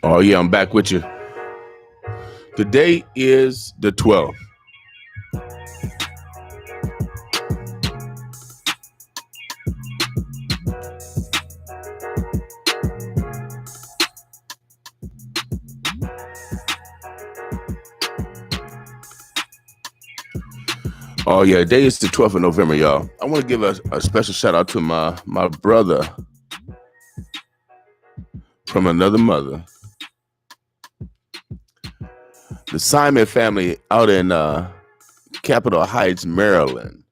Oh, yeah, I'm back with you. Today is the 12th. Oh, yeah, today is the 12th of November, y'all. I want to give a special shout out to my brother from another mother, the Simon family out in Capitol Heights, Maryland.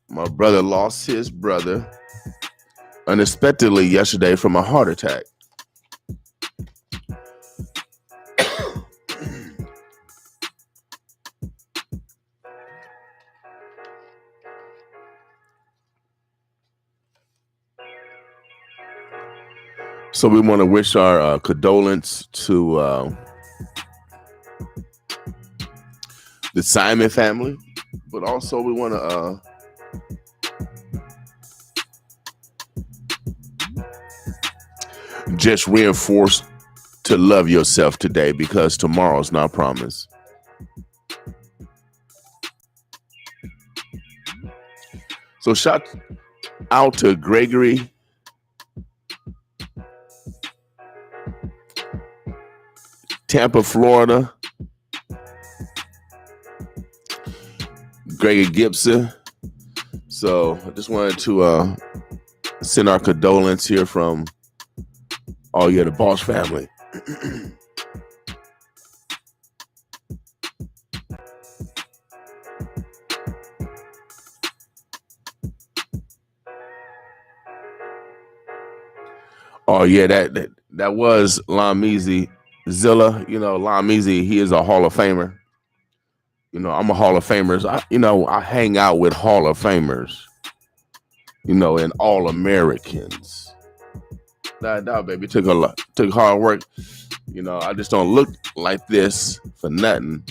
My brother lost his brother unexpectedly yesterday from a heart attack. So we want to wish our condolence to the Simon family, but also we want to just reinforce to love yourself today, because tomorrow's not promised. So shout out to Gregory, Tampa, Florida, Gregory Gibson. So I just wanted to send our condolence here from the Boss family. Oh yeah, that was Lameezy Zilla. Lameezy, he is a Hall of Famer. I'm a Hall of Famers. I hang out with Hall of Famers. And All Americans. That baby took hard work. I just don't look like this for nothing.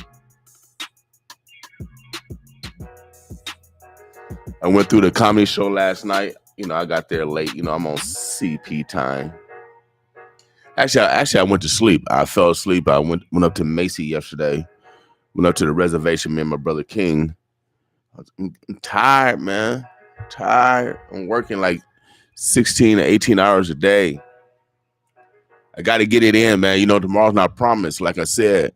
I went through the comedy show last night. I got there late. I'm on CP time. Actually, I went to sleep. I fell asleep. I went up to Macy yesterday. Went up to the reservation, me and my brother King. I'm tired, man. Tired. I'm working like 16 to 18 hours a day. I got to get it in, man. Tomorrow's not promised. Like I said,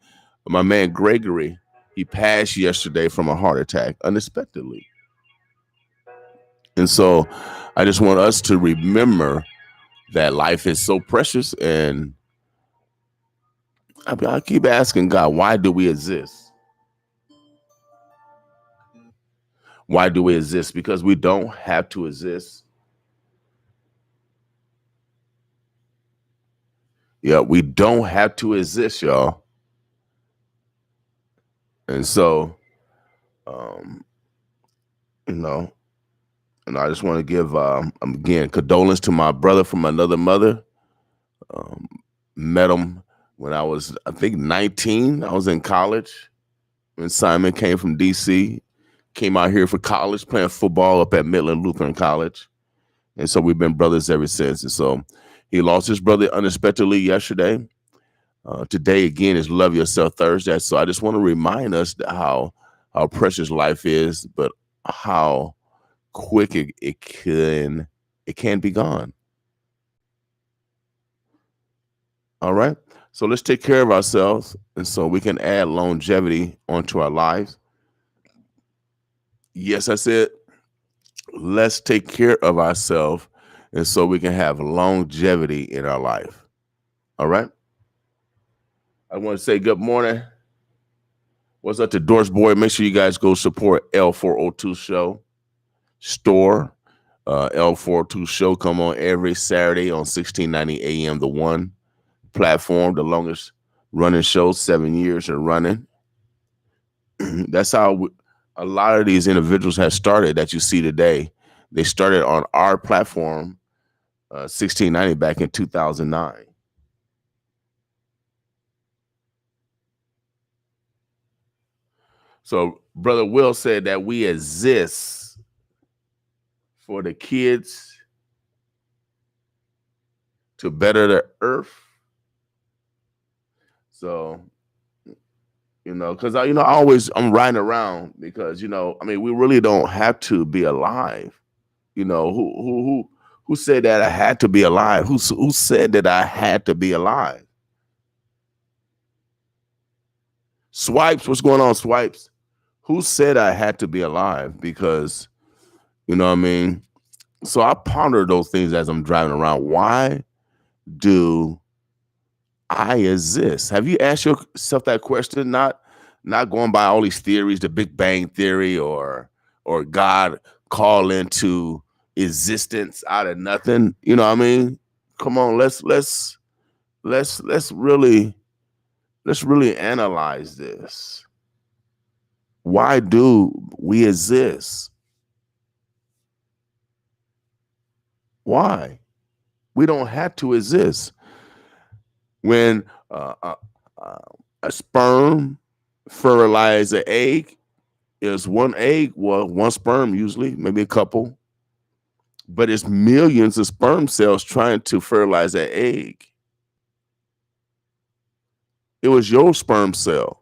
my man Gregory, he passed yesterday from a heart attack unexpectedly. And so I just want us to remember that life is so precious. And I keep asking God, why do we exist? Why do we exist? Because we don't have to exist. Yeah, we don't have to exist, y'all. And so, and I just want to give, again, condolence to my brother from another mother. Met him when I was, I think, 19. I was in college when Simon came from D.C., came out here for college, playing football up at Midland Lutheran College. And so we've been brothers ever since. And so he lost his brother unexpectedly yesterday. Today, again, is Love Yourself Thursday. So I just want to remind us how precious life is, but how quick it can be gone. All right. So let's take care of ourselves, and so we can add longevity onto our lives. Yes, I said, let's take care of ourselves, and so we can have longevity in our life. All right. I want to say good morning What's up to Doris Boy? Make sure you guys go support L402 Show store. L402 Show come on every Saturday on 1690 AM. The One platform, the longest running show, 7 years and running. That's how a lot of these individuals have started that you see today. They started on our platform, 1690 back in 2009. So Brother Will said that we exist for the kids to better the earth. So, because I'm riding around because, we really don't have to be alive. Who said that I had to be alive? Who said that I had to be alive? Swipes, what's going on, Swipes? Who said I had to be alive? Because, So I ponder those things as I'm driving around. Why do I exist? Have you asked yourself that question? Not going by all these theories, the Big Bang Theory or God call into existence out of nothing. You know what I mean? Come on, let's really analyze this. Why do we exist? Why? We don't have to exist. When a sperm fertilizes an egg, is one egg, well, one sperm usually, maybe a couple, but it's millions of sperm cells trying to fertilize that egg. It was your sperm cell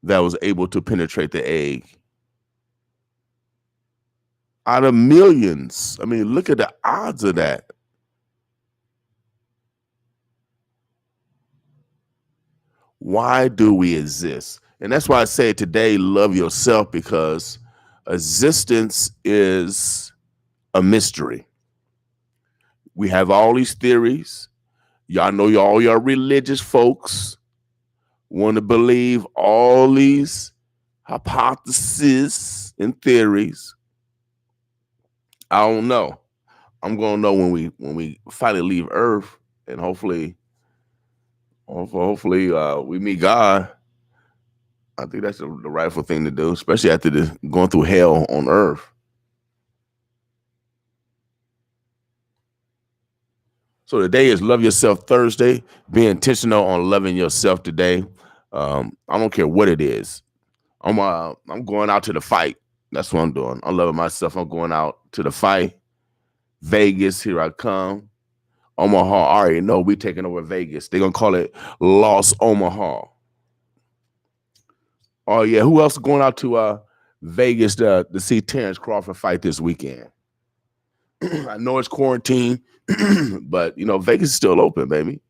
that was able to penetrate the egg. Out of millions, look at the odds of that. Why do we exist? And that's why I say today, love yourself, because existence is a mystery. We have all these theories. Y'all know all your religious folks want to believe all these hypotheses and theories. I don't know. I'm gonna know when we finally leave Earth, and hopefully we meet God. I think that's the rightful thing to do, especially after going through hell on Earth. So today is Love Yourself Thursday. Be intentional on loving yourself today. I don't care what it is. I'm going out to the fight. That's what I'm doing. I'm loving myself. I'm going out to the fight. Vegas, here I come. Omaha, I already know we taking over Vegas. They're gonna call it Los Omaha. Oh yeah, who else is going out to Vegas to see Terrence Crawford fight this weekend? I know it's quarantine, but Vegas is still open, baby.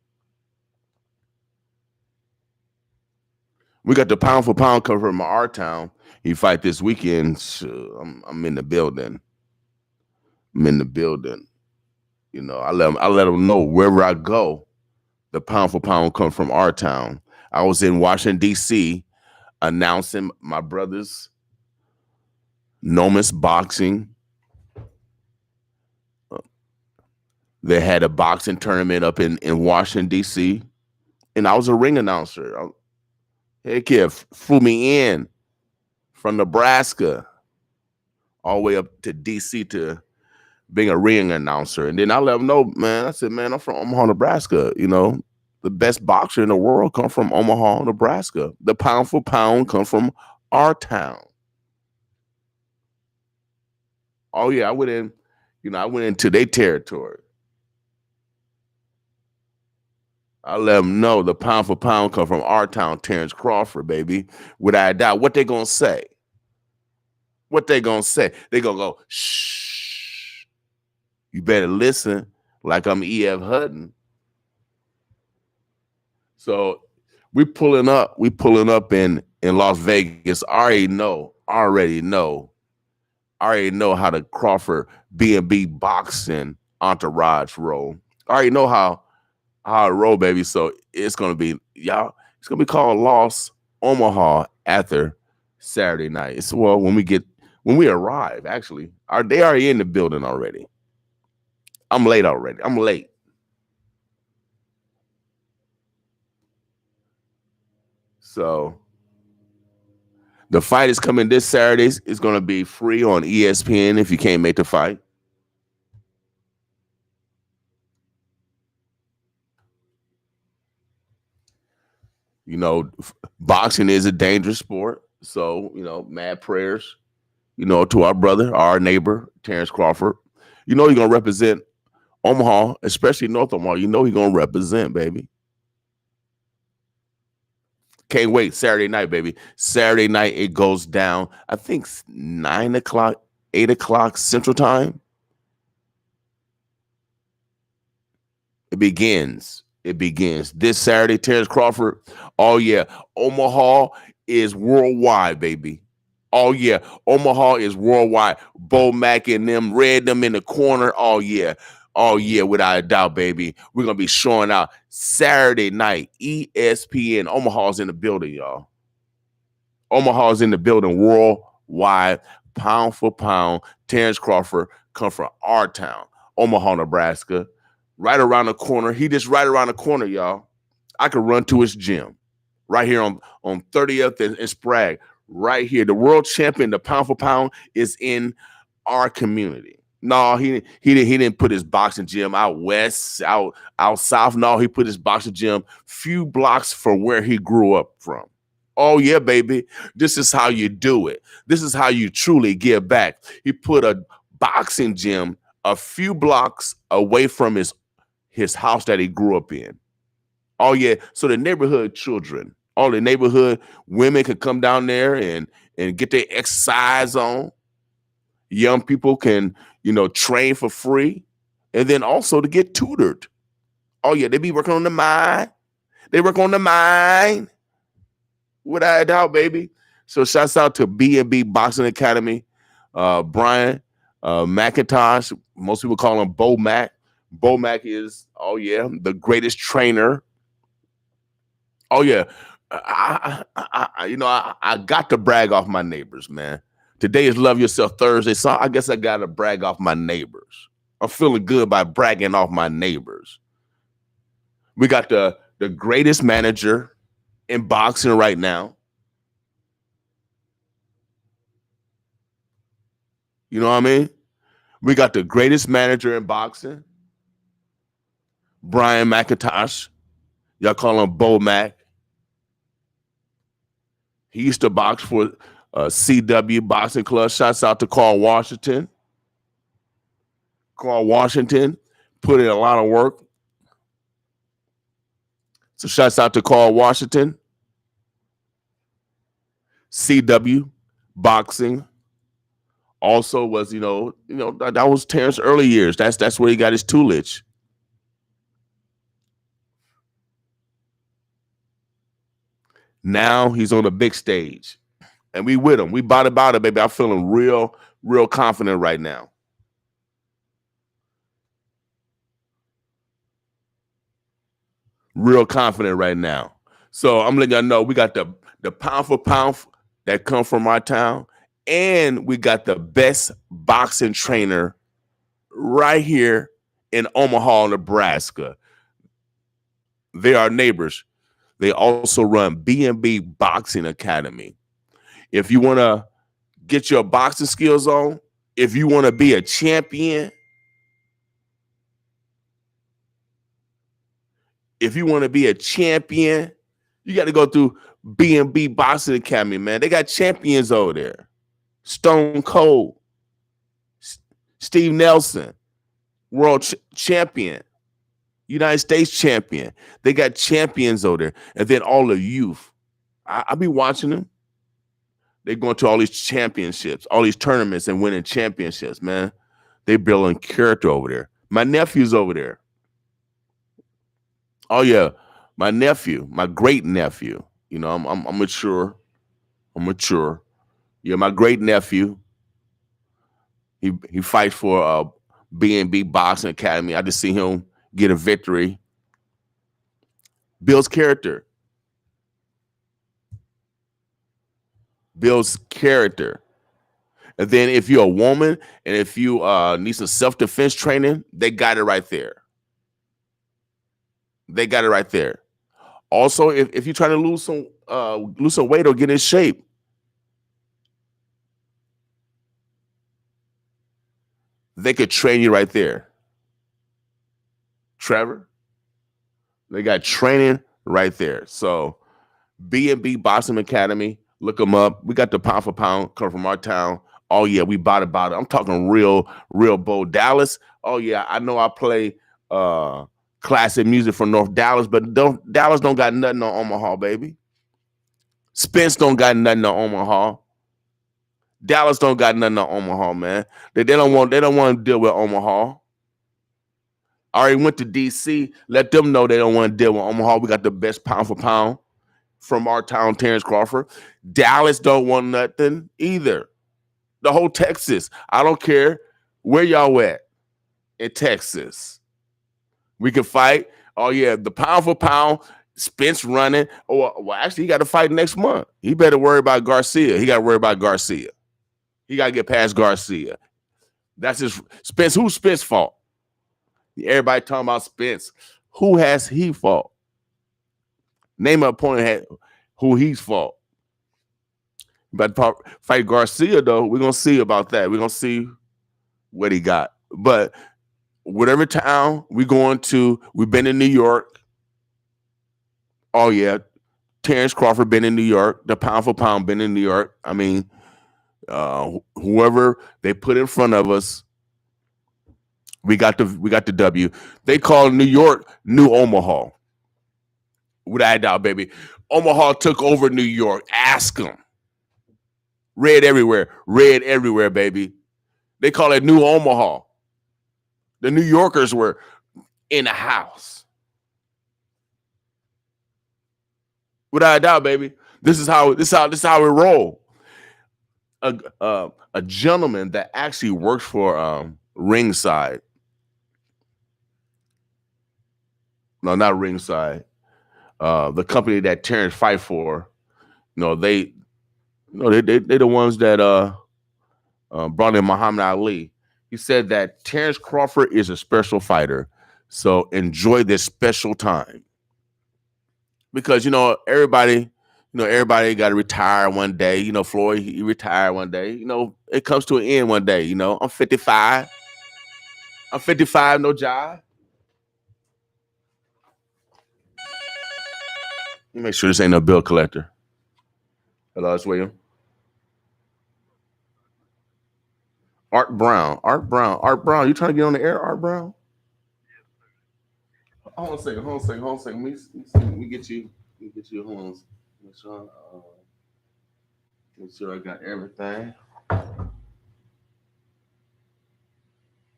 We got the pound for pound cover from our town. He fight this weekend. I'm in the building. I'm in the building. I let them know wherever I go, the pound for pound come from our town. I was in Washington, D.C. announcing my brother's Nomis Boxing. They had a boxing tournament up in Washington, D.C. And I was a ring announcer. Heck yeah, flew me in from Nebraska all the way up to D.C. to being a ring announcer. And then I let them know, man, I said, man, I'm from Omaha, Nebraska. The best boxer in the world come from Omaha, Nebraska. The pound for pound come from our town. Oh yeah, I went into their territory. I let them know the pound for pound come from our town, Terrence Crawford, baby. Without a doubt. What they gonna say? What they gonna say? They gonna go, shh. You better listen, like I'm E.F. Hutton. So we pulling up in Las Vegas. I already know how the Crawford B&B boxing entourage roll. I already know how I roll, baby. So it's gonna be called Los Omaha after Saturday night. It's well when we arrive, actually. They already in the building already. I'm late already. I'm late. So the fight is coming this Saturday. It's going to be free on ESPN if you can't make the fight. You know, boxing is a dangerous sport. So, mad prayers, to our brother, our neighbor, Terrence Crawford. He's going to represent Omaha, especially North Omaha. He's going to represent, baby. Can't wait. Saturday night, baby. Saturday night, it goes down, I think 9 o'clock, 8 o'clock Central Time. It begins. It begins this Saturday. Terrence Crawford. Oh yeah, Omaha is worldwide, baby. Oh yeah, Omaha is worldwide. Bo Mack and them, Red them in the corner. Oh yeah, without a doubt, baby. We're gonna be showing out Saturday night. ESPN. Omaha's in the building, y'all. Omaha's in the building worldwide, pound for pound. Terrence Crawford come from our town, Omaha, Nebraska. Right around the corner. He just right around the corner, y'all. I could run to his gym right here on 30th and Sprague. Right here. The world champion, the pound for pound, is in our community. No, he didn't put his boxing gym out west, out south. No, he put his boxing gym few blocks from where he grew up from. Oh yeah, baby. This is how you do it. This is how you truly give back. He put a boxing gym a few blocks away from his house that he grew up in. Oh yeah, so the neighborhood children, all the neighborhood women could come down there and get their exercise on. Young people can, train for free, and then also to get tutored. Oh yeah, they be working on the mind. They work on the mind, without a doubt, baby. So shouts out to B&B Boxing Academy, Brian McIntosh. Most people call him Bo Mack. Bo Mack is, oh yeah, the greatest trainer. Oh yeah, I got to brag off my neighbors, man. Today is Love Yourself Thursday, so I guess I got to brag off my neighbors. I'm feeling good by bragging off my neighbors. We got the greatest manager in boxing right now. You know what I mean? We got the greatest manager in boxing, Brian McIntosh. Y'all call him Bo Mack. He used to box for CW Boxing Club. Shouts out to Carl Washington. Carl Washington put in a lot of work. So shouts out to Carl Washington. CW Boxing also was, that was Terrence's early years. That's where he got his toolage. Now he's on the big stage. And we with him. We about it, baby. I'm feeling real, real confident right now. Real confident right now. So I'm letting y'all know we got the pound for pound that come from our town, and we got the best boxing trainer right here in Omaha, Nebraska. They are neighbors. They also run B&B Boxing Academy. If you want to get your boxing skills on, if you want to be a champion, you got to go through B&B Boxing Academy, man. They got champions over there. Stone Cold, Steve Nelson, world champion, United States champion. They got champions over there. And then all the youth. I be watching them. They're going to all these championships, all these tournaments and winning championships, man. They building character over there. My nephew's over there. Oh yeah, my nephew, my great nephew. I'm mature. I'm mature. Yeah, my great nephew. He fights for B&B Boxing Academy. I just see him get a victory. Builds character. builds character. And then if you're a woman and if you need some self-defense training, they got it right there. They got it right there. Also, if you're trying to lose some weight or get in shape, they could train you right there. Trevor, they got training right there. So B&B Boxing Academy, look them up. We got the pound for pound come from our town. Oh yeah, we bought it. I'm talking real bold. Dallas. Oh yeah, I know I play classic music from North Dallas, but Dallas don't got nothing on Omaha, baby. Spence don't got nothing on Omaha. Dallas don't got nothing on Omaha, man. They don't want to deal with Omaha. I already went to DC. Let them know they don't want to deal with Omaha. We got the best pound for pound from our town, Terrence Crawford. Dallas don't want nothing either. The whole Texas. I don't care where y'all at in Texas. We can fight. Oh yeah, the pound for pound. Spence running. Well, actually, he got to fight next month. He better worry about Garcia. He got to worry about Garcia. He got to get past Garcia. That's his Spence. Who's Spence fault? Everybody talking about Spence. Who has he fault? Name an opponent who he's fault. But fight Garcia, though, we're going to see about that. We're going to see what he got. But whatever town we're going to, we've been in New York. Oh, yeah. Terrence Crawford been in New York. The pound for pound been in New York. I mean, whoever they put in front of us, we got the W. They call New York New Omaha. Without a doubt, baby. Omaha took over New York. Ask them. Red everywhere, baby. They call it New Omaha. The New Yorkers were in the house. Without a doubt, baby. This is how it roll. A gentleman that actually works for Ringside. No, not Ringside. The company that Terrence fight for. They the ones that brought in Muhammad Ali. He said that Terrence Crawford is a special fighter, so enjoy this special time. Because everybody got to retire one day. Floyd, he retired one day. It comes to an end one day. I'm 55. I'm 55, no job. Let me make sure this ain't no bill collector. Hello, it's William. Art Brown. You trying to get on the air, Art Brown? Hold on a second. Let me get you. Hold on. Make sure I got everything.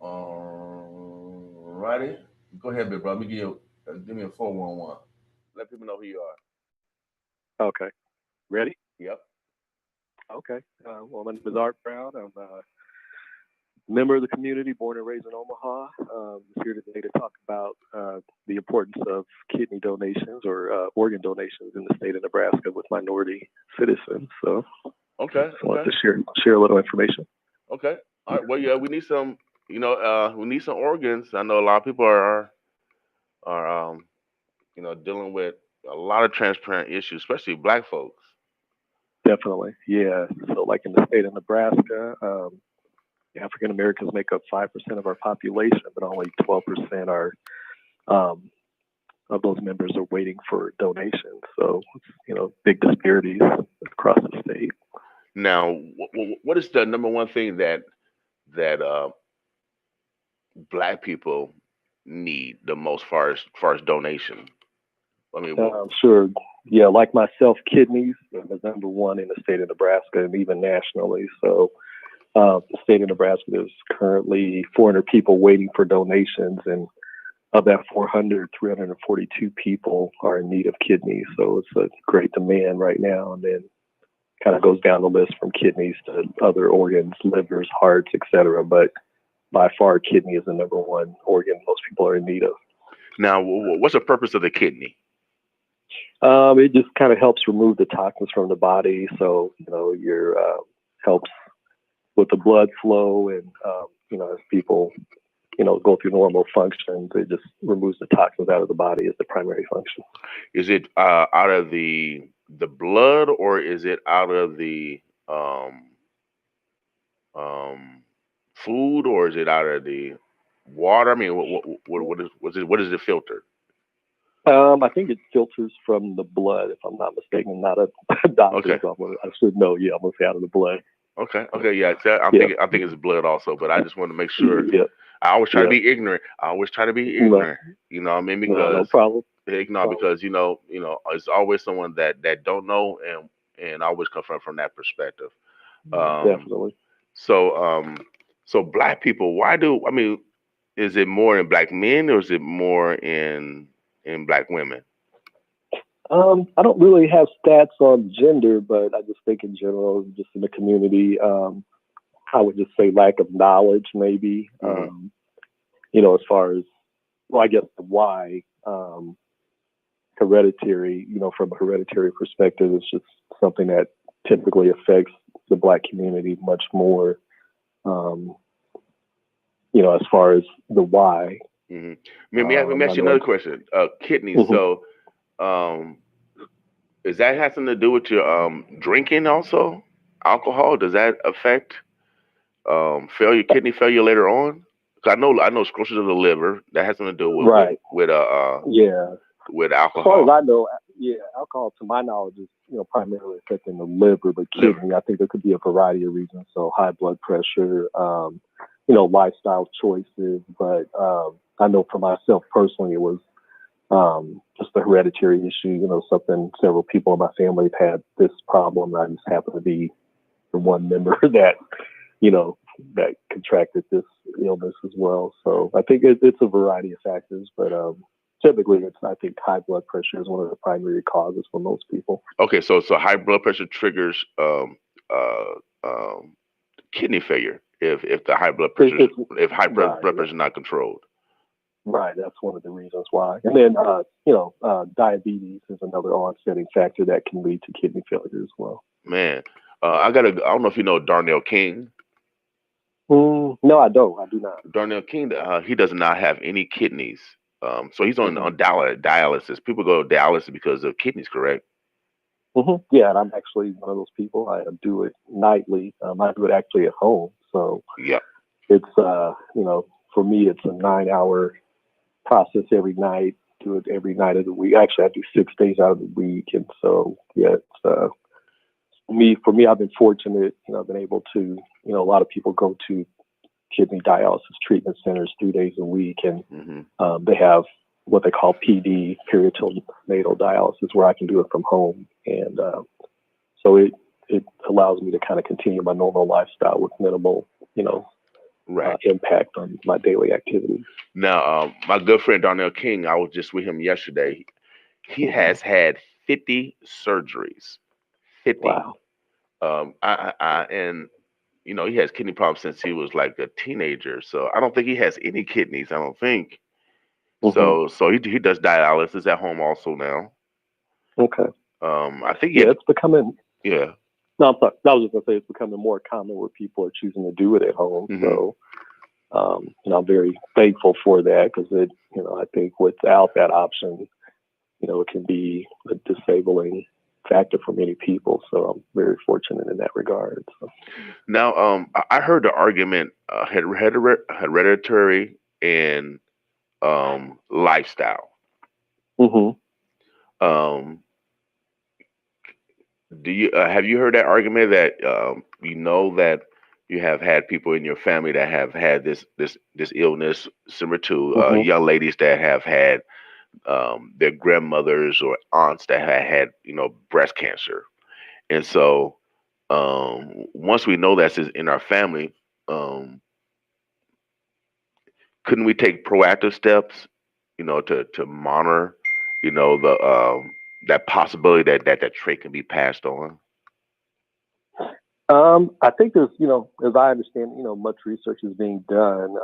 Alrighty. Go ahead, big brother. Give me a 411. Let people know who you are. Okay. Ready? Yep. Okay. Well, my name is Art Brown. I'm a member of the community, born and raised in Omaha. Here today to talk about the importance of kidney donations or organ donations in the state of Nebraska with minority citizens. So, okay. I want to share a little information. Okay. All right. Well, yeah, we need some. We need some organs. I know a lot of people are dealing with a lot of transplant issues, especially Black folks. Definitely, yeah. So, like in the state of Nebraska, African Americans make up 5% of our population, but only 12% are of those members are waiting for donations. So, big disparities across the state. Now, what is the number one thing that Black people need the most far as donation? I mean, sure. Yeah, like myself, kidneys is number one in the state of Nebraska and even nationally. So the state of Nebraska, there's currently 400 people waiting for donations. And of that 400, 342 people are in need of kidneys. So it's a great demand right now. And then kind of goes down the list from kidneys to other organs, livers, hearts, etc. But by far, kidney is the number one organ most people are in need of. Now, what's the purpose of the kidney? It just kind of helps remove the toxins from the body, so your helps with the blood flow, and as people go through normal functions, it just removes the toxins out of the body as the primary function. Is it out of the blood, or is it out of the um, um, food, or is it out of the water? I mean, what is it filtered? I think it filters from the blood, if I'm not mistaken. I'm not a doctor, Okay. so I should know. Yeah, I'm gonna say out of the blood. Okay, yeah. Yeah, I'm thinking it's blood also, but I just want to make sure. yeah, I always try to yeah. be ignorant. I always try to be No, ignorant. You know what I mean? no, no Because problem. no, Problem. because it's always someone that don't know, and I always come from that perspective. Um, Definitely. so so black people, why do I mean? Is it more in black men, or is it more in black women? I don't really have stats on gender, but I just think in general, just in the community, I would just say lack of knowledge, maybe. Hmm. As far as, well, I guess the why, hereditary, from a hereditary perspective, it's just something that typically affects the black community much more, um, as far as the why. Hmm. Let me I ask you know another it's, question. Kidneys. mhm. So, um, is that has something to do with your drinking also? Alcohol, does that affect kidney failure later on? 'Cause I know sclerosis of the liver that has something to do Right. Yeah. with As far as alcohol. I know, yeah, alcohol, to my knowledge, is primarily affecting the liver, but Liver. kidney, I think there could be a variety of reasons. So high blood pressure, lifestyle choices. But I know for myself personally, it was just a hereditary issue. Something several people in my family have had this problem. I just happen to be the one member that you know that contracted this illness as well. So I think it's a variety of factors, but typically, I think high blood pressure is one of the primary causes for most people. Okay, so high blood pressure triggers uh, um, kidney failure if the high blood It, pressure it's if right, blood yeah, pressure is not controlled. right. That's one of the reasons why. And then, diabetes is another onsetting factor that can lead to kidney failure as well. Man, I don't know if you know Darnell King. No, I don't. I do not. Darnell King, he does not have any kidneys. So he's Hmm. on dialysis. People go to dialysis because of kidneys, correct? Yeah, and I'm actually one of those people. I do it nightly. I do it actually at home. So Yep. it's, for me, it's a 9 hour process every night. Do it every night of the week. Actually, I do 6 days out of the week, and so yeah, it's For me, I've been fortunate. I've been able to. A lot of people go to kidney dialysis treatment centers 3 days a week, and Hmm. they have what they call PD, peritoneal dialysis, where I can do it from home, and so it allows me to kind of continue my normal lifestyle with minimal, Right. impact on my daily activities. Now, my good friend Darnell King, I was just with him yesterday. He Hmm. has had 50 surgeries. 50. Wow. And he has kidney problems since he was like a teenager. So I don't think he has any kidneys. I don't think. Hmm. So he does dialysis at home also now. Okay. I think he Yeah, had, it's becoming. yeah. No, I'm sorry. I was just gonna say it's becoming more common where people are choosing to do it at home. Hmm. So, I'm very thankful for that because I think without that option, it can be a disabling factor for many people. So I'm very fortunate in that regard. So. Now, I heard the argument hereditary and lifestyle. Hmm. Um, do you have you heard that argument that that you have had people in your family that have had this illness similar to Hmm. young ladies that have had their grandmothers or aunts that had breast cancer, and so once we know that's in our family, um, couldn't we take proactive steps, to monitor, the that possibility that trait can be passed on? I think there's, as I understand, much research is being done,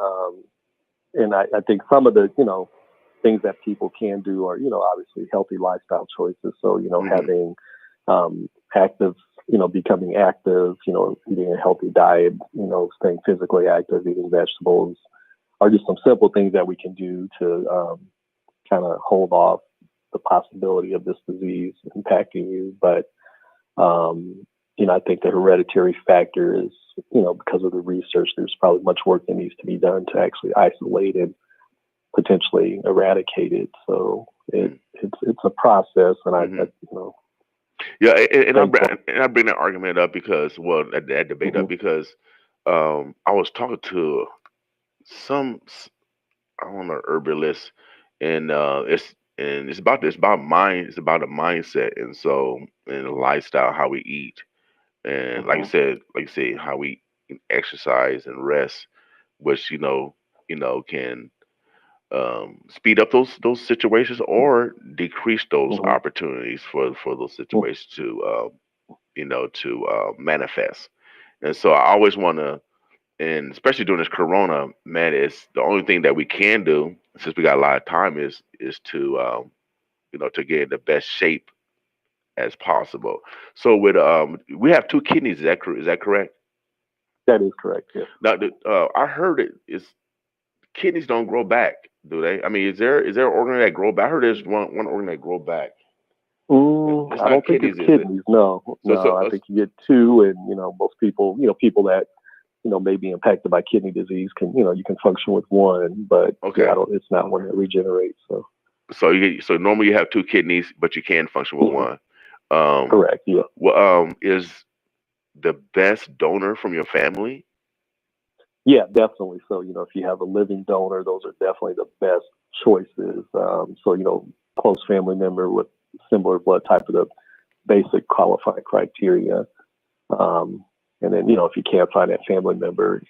and I think some of the, things that people can do are, obviously healthy lifestyle choices. So, having active, becoming active, eating a healthy diet, staying physically active, eating vegetables are just some simple things that we can do to kind of hold off the possibility of this disease impacting you. But, I think the hereditary factor is, because of the research, there's probably much work that needs to be done to actually isolate and potentially eradicate it. So it's a process, and Yeah, and I bring that argument up because, that debate up because I was talking to some, I don't know, herbalist, and it's about a mindset, and so and a lifestyle, how we eat, and like you said, how we exercise and rest, which can speed up those situations or decrease those opportunities for those situations to manifest. And so I always want to, and especially during this corona, man, it's the only thing that we can do since we got a lot of time is to to get in the best shape as possible. So with we have two kidneys. Is that correct? That is correct. Yeah. Now, I heard is kidneys don't grow back, do they? I mean, is there an organ that grow back? I heard there's one organ that grow back. I don't think it's kidneys. No. I think you get two, and most people, people that may be impacted by kidney disease can, you can function with one, but it's not one that regenerates. So normally you have two kidneys, but you can function with one. Correct. Yeah. Well, is the best donor from your family? Yeah, definitely. So, if you have a living donor, those are definitely the best choices. So, close family member with similar blood type of the basic qualifying criteria. And then, if you can't find that family member,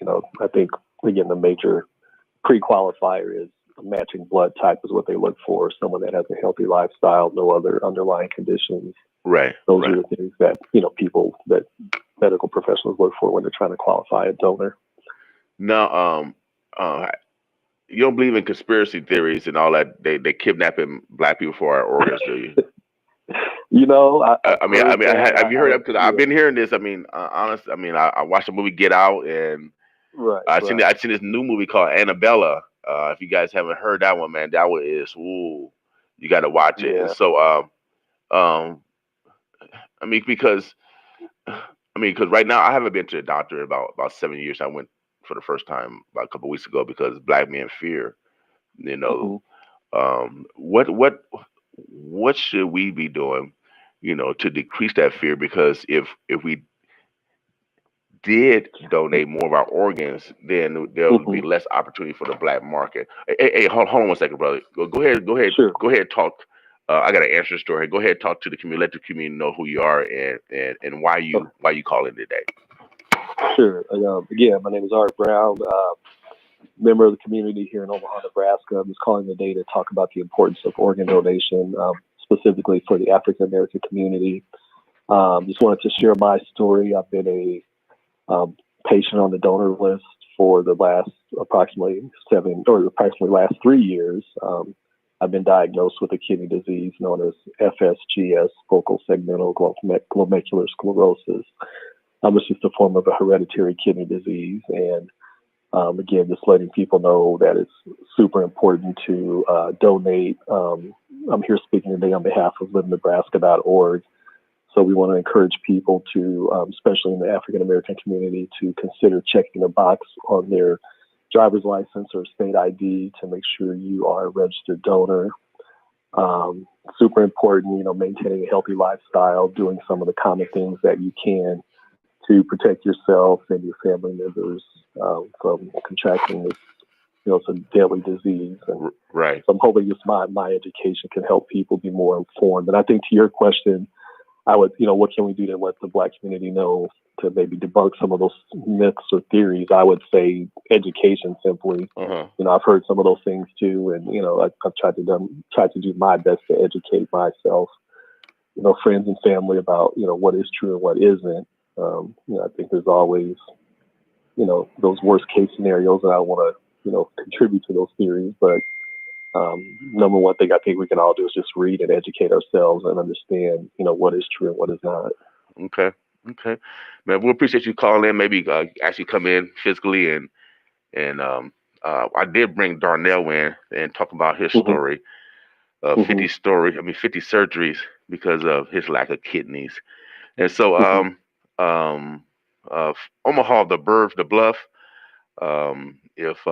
I think, again, the major pre-qualifier is matching blood type is what they look for. Someone that has a healthy lifestyle, no other underlying conditions. Right. Those are the things that, people that medical professionals look for when they're trying to qualify a donor. Now, you don't believe in conspiracy theories and all that? They kidnapping black people for our organs, do you? I mean, have you heard that? Because I've been hearing this. I mean, honestly, I watched the movie Get Out, and I've seen this new movie called Annabella. If you guys haven't heard that one, man, that one is you got to watch it. Yeah. And so, because right now I haven't been to the doctor in about 7 years. I went for the first time about a couple of weeks ago because Black men fear. What should we be doing, to decrease that fear? Because if we did donate more of our organs, then there would be less opportunity for the black market. Hey, hold on 1 second, brother. Go ahead. Sure. Go ahead, talk. I got an answer story. Go ahead, talk to the community. Let the community know who you are and why you calling today. Sure. Again, my name is Art Brown, member of the community here in Omaha, Nebraska. I'm just calling today to talk about the importance of organ donation, specifically for the African American community. Just wanted to share my story. I've been a patient on the donor list for the last approximately last 3 years. I've been diagnosed with a kidney disease known as FSGS, focal segmental glomerular sclerosis. It's just a form of a hereditary kidney disease. And again, just letting people know that it's super important to donate. I'm here speaking today on behalf of livenebraska.org. So we want to encourage people to, especially in the African American community, to consider checking a box on their driver's license or state ID to make sure you are a registered donor. Super important, maintaining a healthy lifestyle, doing some of the common things that you can to protect yourself and your family members from contracting this, it's a deadly disease. And right. So I'm hoping just my education can help people be more informed. And I think to your question, I would, what can we do to let the Black community know to maybe debunk some of those myths or theories? I would say education simply. I've heard some of those things too, and I've tried to do my best to educate myself, friends and family about what is true and what isn't. I think there's always those worst case scenarios, and I want to contribute to those theories, but Number one thing I think we can all do is just read and educate ourselves and understand, what is true and what is not. Okay. Okay. Man, we appreciate you calling in. Maybe actually come in physically and I did bring Darnell in and talk about his Hmm. story, Hmm. 50 surgeries because of his lack of kidneys. And so, Hmm. Omaha, the Burbs, the Bluff. If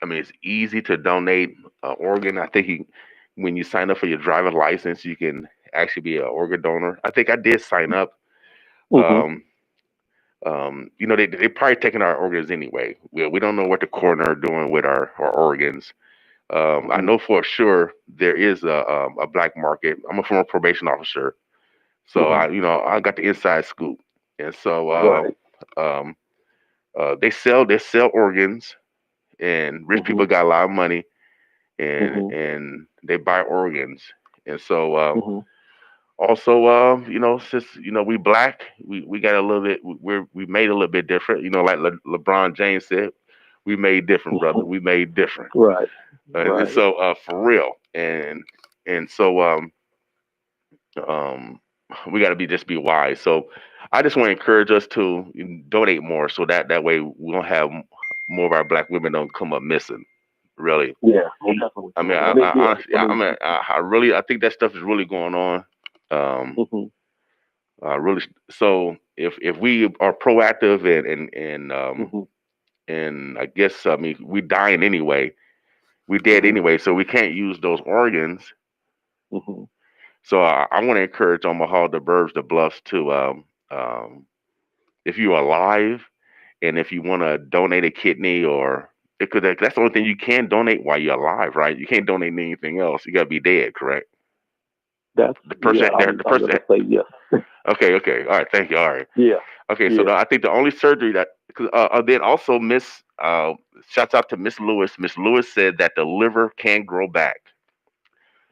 I mean, it's easy to donate organ. I think when you sign up for your driver's license, you can actually be an organ donor. I think I did sign up. Hmm. Um, they probably taking our organs anyway. We don't know what the coroner are doing with our organs. I Hmm. know for sure there is a black market. I'm a former probation officer, so Hmm. I got the inside scoop. And so Right. um, they sell organs, and rich Hmm. people got a lot of money, and Hmm. and they buy organs. And so Hmm. also, since we black, we got a little bit, we made a little bit different. Like LeBron James said, we made different, brother. We made different. Right. And Right. so for real, and so um, we got to be wise. So I just want to encourage us to donate more, so that way we don't have more of our black women don't come up missing. Really, Yeah. Well, definitely. I mean, I mean, yeah. honestly, I think that stuff is really going on. Um, Hmm. really. So if we are proactive Hmm. and I guess I mean we dying anyway, we dead Hmm. anyway, so we can't use those organs. Hmm. So I want to encourage Omaha, the Burbs, the Bluffs to um, if you're alive and if you want to donate a kidney or because that's the only thing you can donate while you're alive, right? You can't donate anything else. You gotta be dead, correct? That's The yeah. person, the I'm person. gonna say yes. Okay. All right, thank you. All right. Yeah. Okay, so Yeah. I think the only surgery that, cause, then also Miss, shouts out to Miss Lewis. Miss Lewis said that the liver can grow back.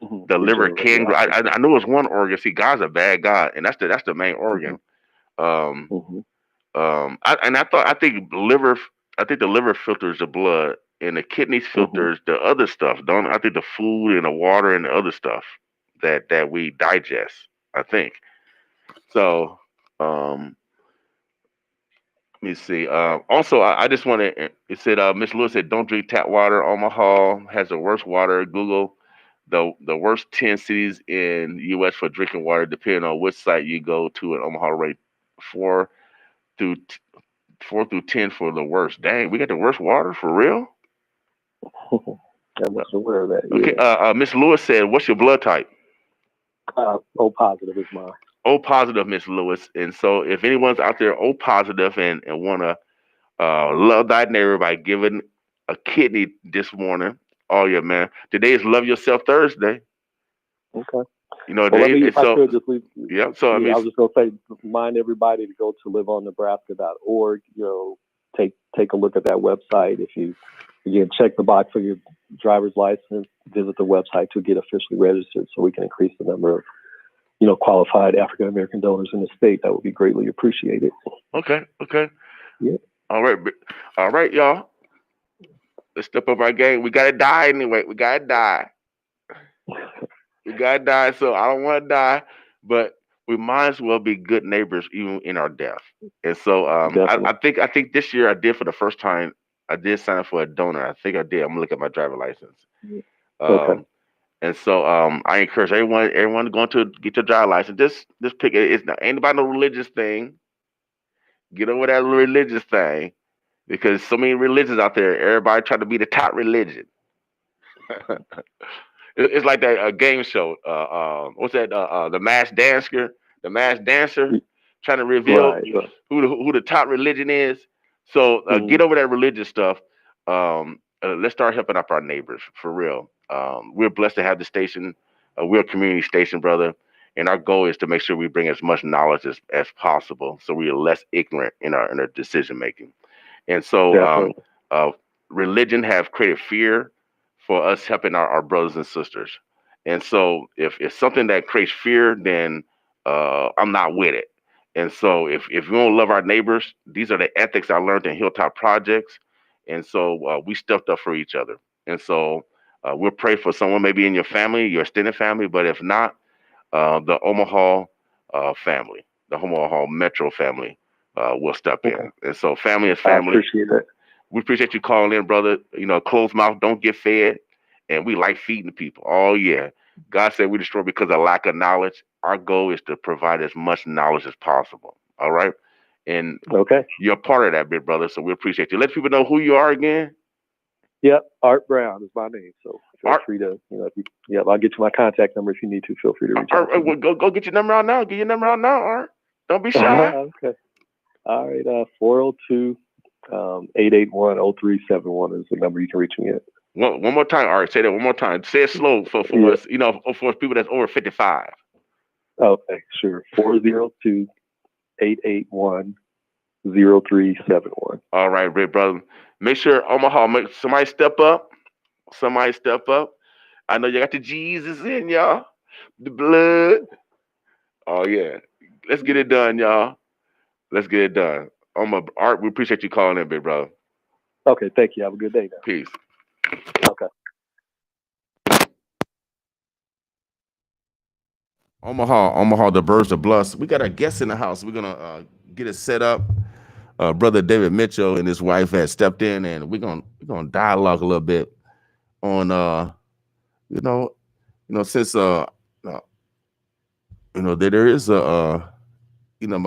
Hmm. The liver Regenerate. can Yeah. grow. I knew it was one organ. See, God's a bad God, and that's the main Hmm. organ. Um, Hmm. I think the liver filters the blood, and the kidneys Hmm. filters the other stuff. Don't I think the food and the water and the other stuff that we digest. I think so. Um, Let me see. Also, I just want to. It said Miss Lewis said, "Don't drink tap water. Omaha has the worst water. Google the worst 10 cities in the U.S. for drinking water, depending on which site you go to. In Omaha, rate four through 4 through 10 for the worst. Dang, we got the worst water for real. I wasn't aware of that. Okay. Yeah. Miss Lewis said, "What's your blood type?" O positive is mine. O positive, Miss Lewis. And so, if anyone's out there O positive and wanna love thy neighbor by giving a kidney this morning. Oh yeah, man. Today is Love Yourself Thursday. Okay. Well, let Today me, it's if I so could, just leave. yeah. So I Yeah, mean, I was just gonna say, remind everybody to go to liveonnebraska.org. Take a look at that website. If you again check the box for your driver's license, visit the website to get officially registered, so we can increase the number of qualified African American donors in the state. That would be greatly appreciated. okay. Yeah. All right, all right, y'all. Let's step up our game. We gotta die anyway. We gotta die. We gotta die. So I don't want to die, but we might as well be good neighbors even in our death. And so Definitely. I think this year I did for the first time. I did sign up for a donor. I think I did. I'm gonna look at my driver license. Okay. Um, And so I encourage everyone going to get your driver's license. Just pick it. It's not ain't about no religious thing. Get over that religious thing because so many religions out there. Everybody trying to be the top religion. It's like that game show. What's that? The Masked Dancer. The Masked Dancer trying to reveal Right. Right. who the top religion is. So get Mm-hmm. over that religious stuff. Let's start helping up our neighbors for real. We're blessed to have the station. We're a community station, brother, and our goal is to make sure we bring as much knowledge as possible, so we are less ignorant in our decision making. And so, Definitely. uh, religion have created fear for us helping our brothers and sisters. And so, if it's something that creates fear, then I'm not with it. And so, if we don't love our neighbors, these are the ethics I learned in Hilltop Projects. And so, we stepped up for each other. And so, We'll pray for someone maybe in your family, your extended family, but if not, the Omaha family, the Omaha Metro family will step in. And so family is family. I appreciate it. We appreciate you calling in, brother. You know, closed mouth don't get fed, and we like feeding people. Oh, yeah. God said we destroy because of lack of knowledge. Our goal is to provide as much knowledge as possible. All right? And you're part of that, big brother, so we appreciate you. Let people know who you are again. Yep, Art Brown is my name. So feel free to, I'll get you my contact number if you need to. Feel free to reach out. Well, go get your number out now. Get your number out now, Art. Don't be shy. Okay. All right. 402-881-0371 is the number you can reach me at. One more time, Art. Say that one more time. Say it slow for us, for people that's over 55. Okay, sure. 402-881-0371. All right, big brother. Make sure Omaha, somebody step up. Somebody step up. I know you got the Jesus in y'all. The blood. Oh, yeah. Let's get it done, y'all. Let's get it done. Art, we appreciate you calling in, big brother. Okay, thank you. Have a good day now. Peace. Okay. Omaha, the birds of Bluffs. We got our guests in the house. We're gonna get it set up. Brother David Mitchell and his wife had stepped in, and we're gonna dialogue a little bit on since there is my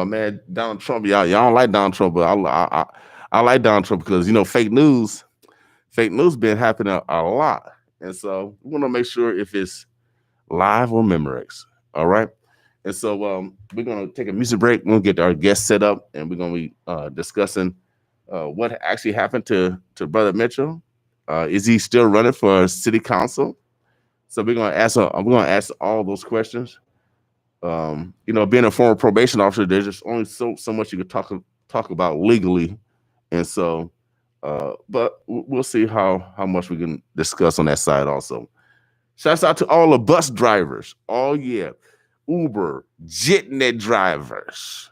man Donald Trump. Y'all don't like Donald Trump, but I like Donald Trump because fake news been happening a lot, and so we want to make sure if it's live or Memorex. All right. And so we're going to take a music break. We'll get our guests set up, and we're going to be discussing what actually happened to Brother Mitchell. Is he still running for city council? So we're going to ask all those questions. Being a former probation officer, there's just only so much you could talk about legally. And so, but we'll see how much we can discuss on that side also. Shouts out to all the bus drivers. Oh, yeah. Uber, Jitnet drivers.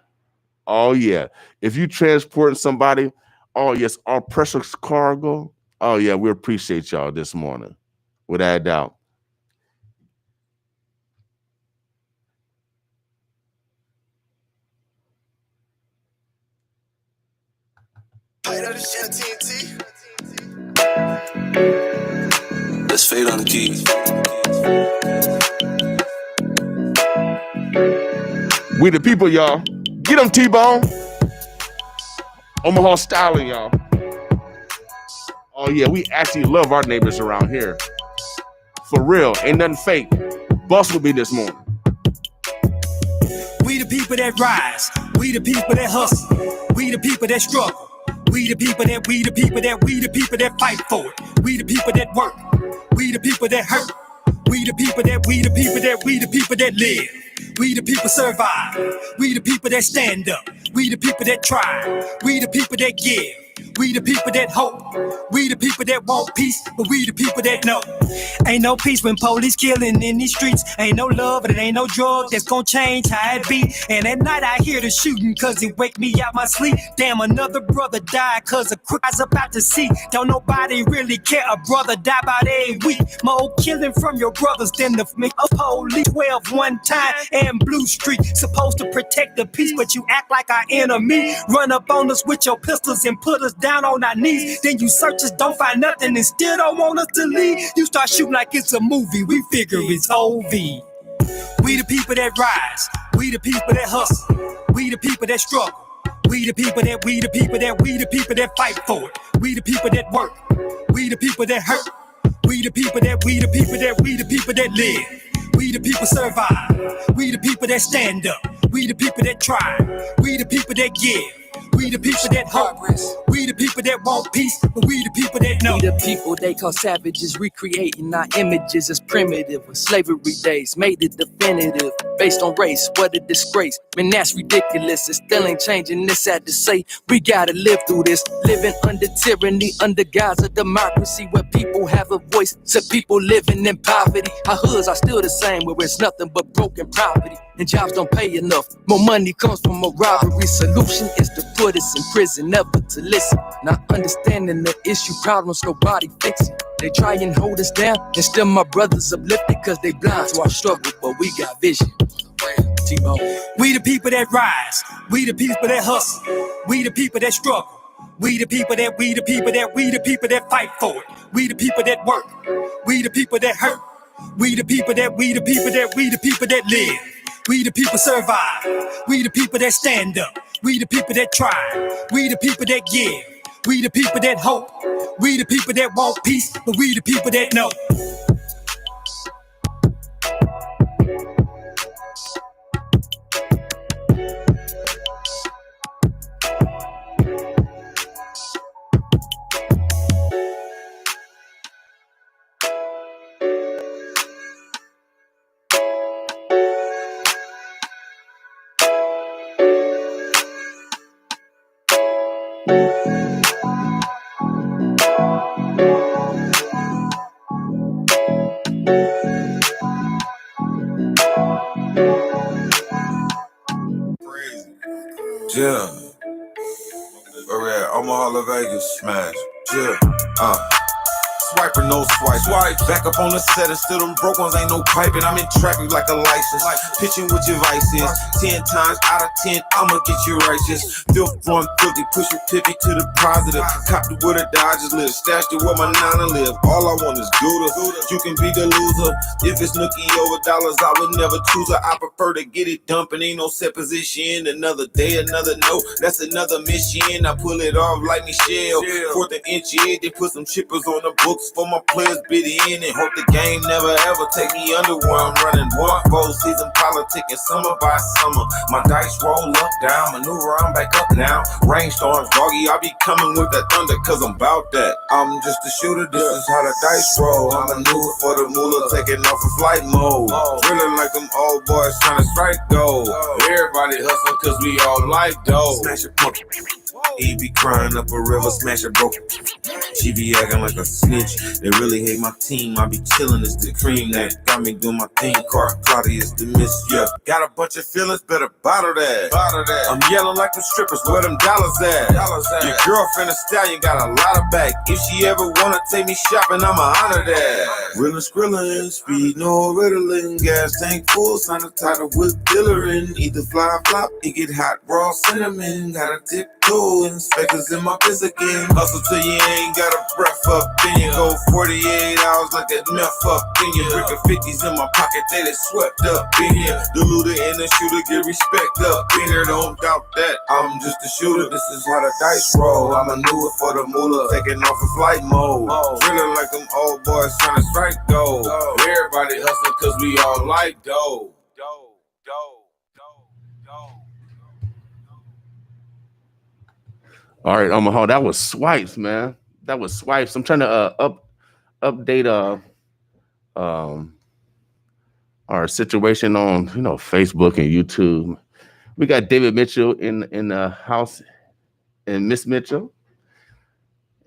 Oh, yeah. If you transporting somebody, oh, yes, our precious cargo. Oh, yeah, we appreciate y'all this morning. Without a doubt. Let's fade on the keys. We the people, y'all. Get them, T-Bone. Omaha styling, y'all. Oh, yeah, we actually love our neighbors around here. For real, ain't nothing fake. Boss with me this morning. We the people that rise. We the people that hustle. We the people that struggle. We the people that fight for it. We the people that work. We the people that hurt. We the people that live. We the people survive. We the people that stand up. We the people that try. We the people that give. We the people that hope. We the people that want peace, but we the people that know. Ain't no peace when police killing in these streets. Ain't no love, and it ain't no drug that's gonna change how it be. And at night I hear the shooting, cause it wake me out my sleep. Damn, another brother died, cause a crook I was about to see. Don't nobody really care, a brother die about every week. More killing from your brothers than the police. 12 one time and Blue Street. Supposed to protect the peace, but you act like our enemy. Run up on us with your pistols and put us down on our knees. Then you search us, don't find nothing, and still don't want us to leave. You start shooting like it's a movie, we figure it's OV. We the people that rise. We the people that hustle. We the people that struggle. We the people that fight for it. We the people that work. We the people that hurt. We the people that live. We the people survive. We the people that stand up. We the people that try. We the people that give. We the people that hope. We the people that want peace, but we the people that know. We the people they call savages, recreating our images as primitive. When slavery days made it definitive, based on race, what a disgrace. Man, that's ridiculous. It still ain't changing. It's sad to say. We gotta live through this. Living under tyranny, under guise of democracy, where people have a voice. So people living in poverty. Our hoods are still the same, where it's nothing but broken property. And jobs don't pay enough. More money comes from more robbery. Solution is to put us in prison, never to listen. Not understanding the issue, problems nobody fixing. They try and hold us down, and still my brothers uplifted, cause they blind to our struggle, but we got vision. T-Bone. We the people that rise. We the people that hustle. We the people that struggle. We the people that fight for it. We the people that work. We the people that hurt. We the people that live. We the people survive. We the people that stand up. We the people that try. We the people that give. We the people that hope. We the people that want peace, but we the people that know. Yeah. Where we at? Omaha, Las Vegas, smash. Yeah. Swiper, no swipe. Back up on the set and still them broke ones ain't no piping. I'm in traffic like a license. Pitching with your vices. 10 times out of 10, I'ma get you righteous. Filth run filthy, push your pivot to the positive. Copped it where the Dodgers live. Stashed it where my Nana live. All I want is Gouda. You can be the loser. If it's nookie over dollars, I would never choose her. I prefer to get it dumping. Ain't no set position. Another day, another no. That's another mission. I pull it off like Michelle. Fourth and inch in, they put some chippers on the books for my players bid in and hope the game never ever take me under where I'm running. One full season politicking summer by summer. My dice roll up, down, maneuver, I'm back up now. Rainstorms, doggy, I be coming with that thunder cause I'm about that. I'm just a shooter, this is how the dice roll. I'm maneuver for the moolah, taking off in flight mode. Drilling like them old boys trying to strike gold. Everybody hustling cause we all like dough. Smash a pump. He be crying up a river, smash a broke. She be acting like a snitch. They really hate my team. I be chillin', it's the cream that got me doing my thing. Car Claudius the miss, yeah. Got a bunch of feelings, better bottle that. I'm yelling like them strippers, where them dollars at? Your girlfriend a stallion got a lot of back. If she ever wanna take me shopping, I'ma honor that. Real skrillin', speed, no riddling. Gas tank full, sign a title with dillerin'. Either fly flop, it get hot, raw cinnamon. Got a tiptoe, inspectors in my piss again. Hustle till you ain't got a breath up. Then you go 48 hours like that meth up. Then you brick of 50s in my pocket, they swept up in here. The looter and the shooter get respect up in here, don't doubt that. I'm just a shooter, this is how the dice roll. I maneuver for the moolah, taking off in flight mode. Drilling like them old boys trying to strike gold. Everybody hustling cause we all like dough. All right, Omaha, that was swipes, man. That was swipes. I'm trying to update our situation on Facebook and YouTube. We got David Mitchell in the house and Miss Mitchell,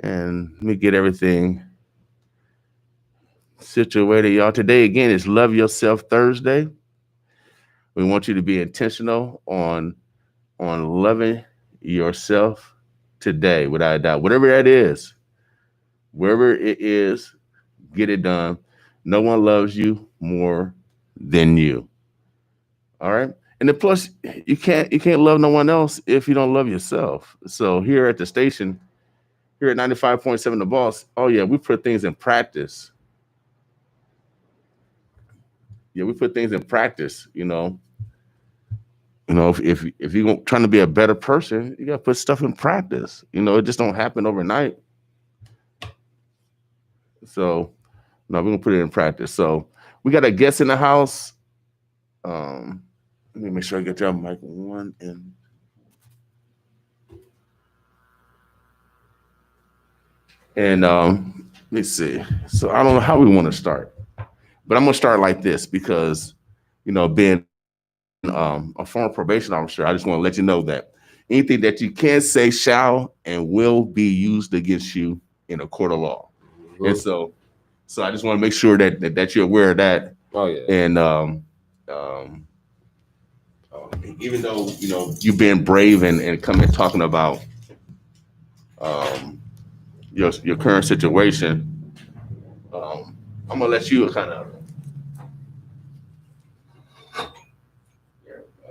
and let me get everything situated, y'all. Today again is Love Yourself Thursday. We want you to be intentional on loving yourself today, without a doubt. Whatever that is, wherever it is, get it done. No one loves you more than you. All right. And then plus, you can't love no one else if you don't love yourself. So here at the station, here at 95.7 The Boss, oh yeah, we put things in practice. Yeah, we put things in practice, if you're trying to be a better person, you got to put stuff in practice. It just don't happen overnight. So, no, we're going to put it in practice. So, we got a guest in the house. Let me make sure I get your mic one in. And let me see. So, I don't know how we want to start, but I'm going to start like this because, being a former probation officer, I just want to let you know that anything that you can say shall and will be used against you in a court of law. Mm-hmm. And so I just want to make sure that you're aware of that. Oh yeah. And even though you've been brave and coming talking about your current situation, I'm gonna let you kind of. There we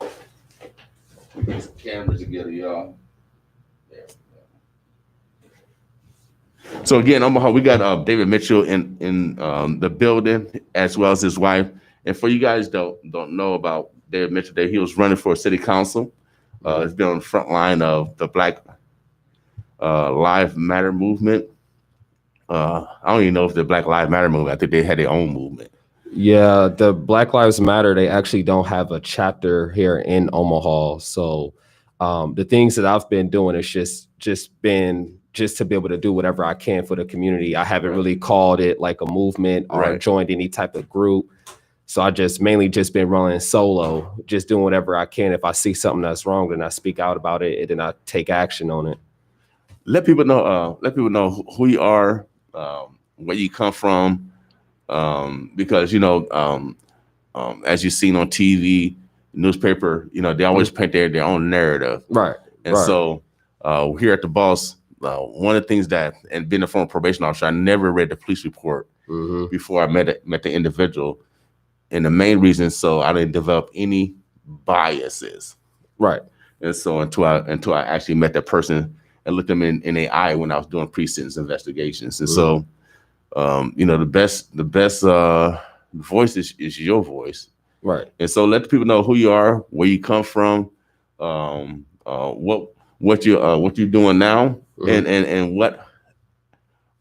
go. Get some cameras together, y'all. There we go. So again, Omaha, we got David Mitchell in the building as well as his wife. And for you guys don't know about David Mitchell, that he was running for city council. He's been on the front line of the Black Lives Matter movement. I don't even know if the Black Lives Matter movement. I think they had their own movement. Yeah, the Black Lives Matter, they actually don't have a chapter here in Omaha. So the things that I've been doing is just to be able to do whatever I can for the community. I haven't really called it like a movement or joined any type of group. So I just mainly just been running solo, just doing whatever I can. If I see something that's wrong, then I speak out about it and then I take action on it. Let people know who you are, where you come from, because as you've seen on TV, newspaper, they always paint their own narrative, right? And so here at the Boss, one of the things that, and being a former probation officer, I never read the police report before I met the individual, and the main reason so I didn't develop any biases, right? And so until I actually met that person and looked them in the eye when I was doing pre-sentence investigations. And so, the best voice is your voice. Right. And so let the people know who you are, where you come from, what you're doing now, and what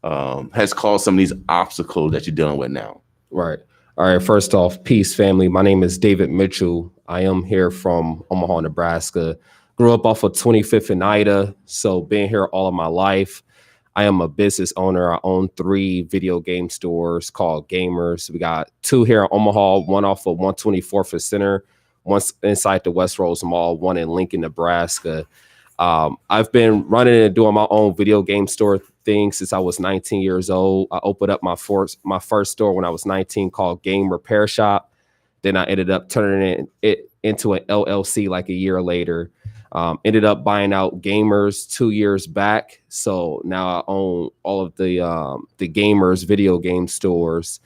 has caused some of these obstacles that you're dealing with now. Right. All right. First off, peace, family. My name is David Mitchell. I am here from Omaha, Nebraska. Grew up off of 25th and Ida, so been here all of my life. I am a business owner. I own 3 video game stores called Gamers. We got 2 here in Omaha, one off of 124th and Center, one inside the West Rose Mall, one in Lincoln, Nebraska. I've been running and doing my own video game store thing since I was 19 years old. I opened up my first store when I was 19 called Game Repair Shop. Then I ended up turning it into an LLC like a year later. Ended up buying out Gamers 2 years back. So now I own all of the Gamers video game stores.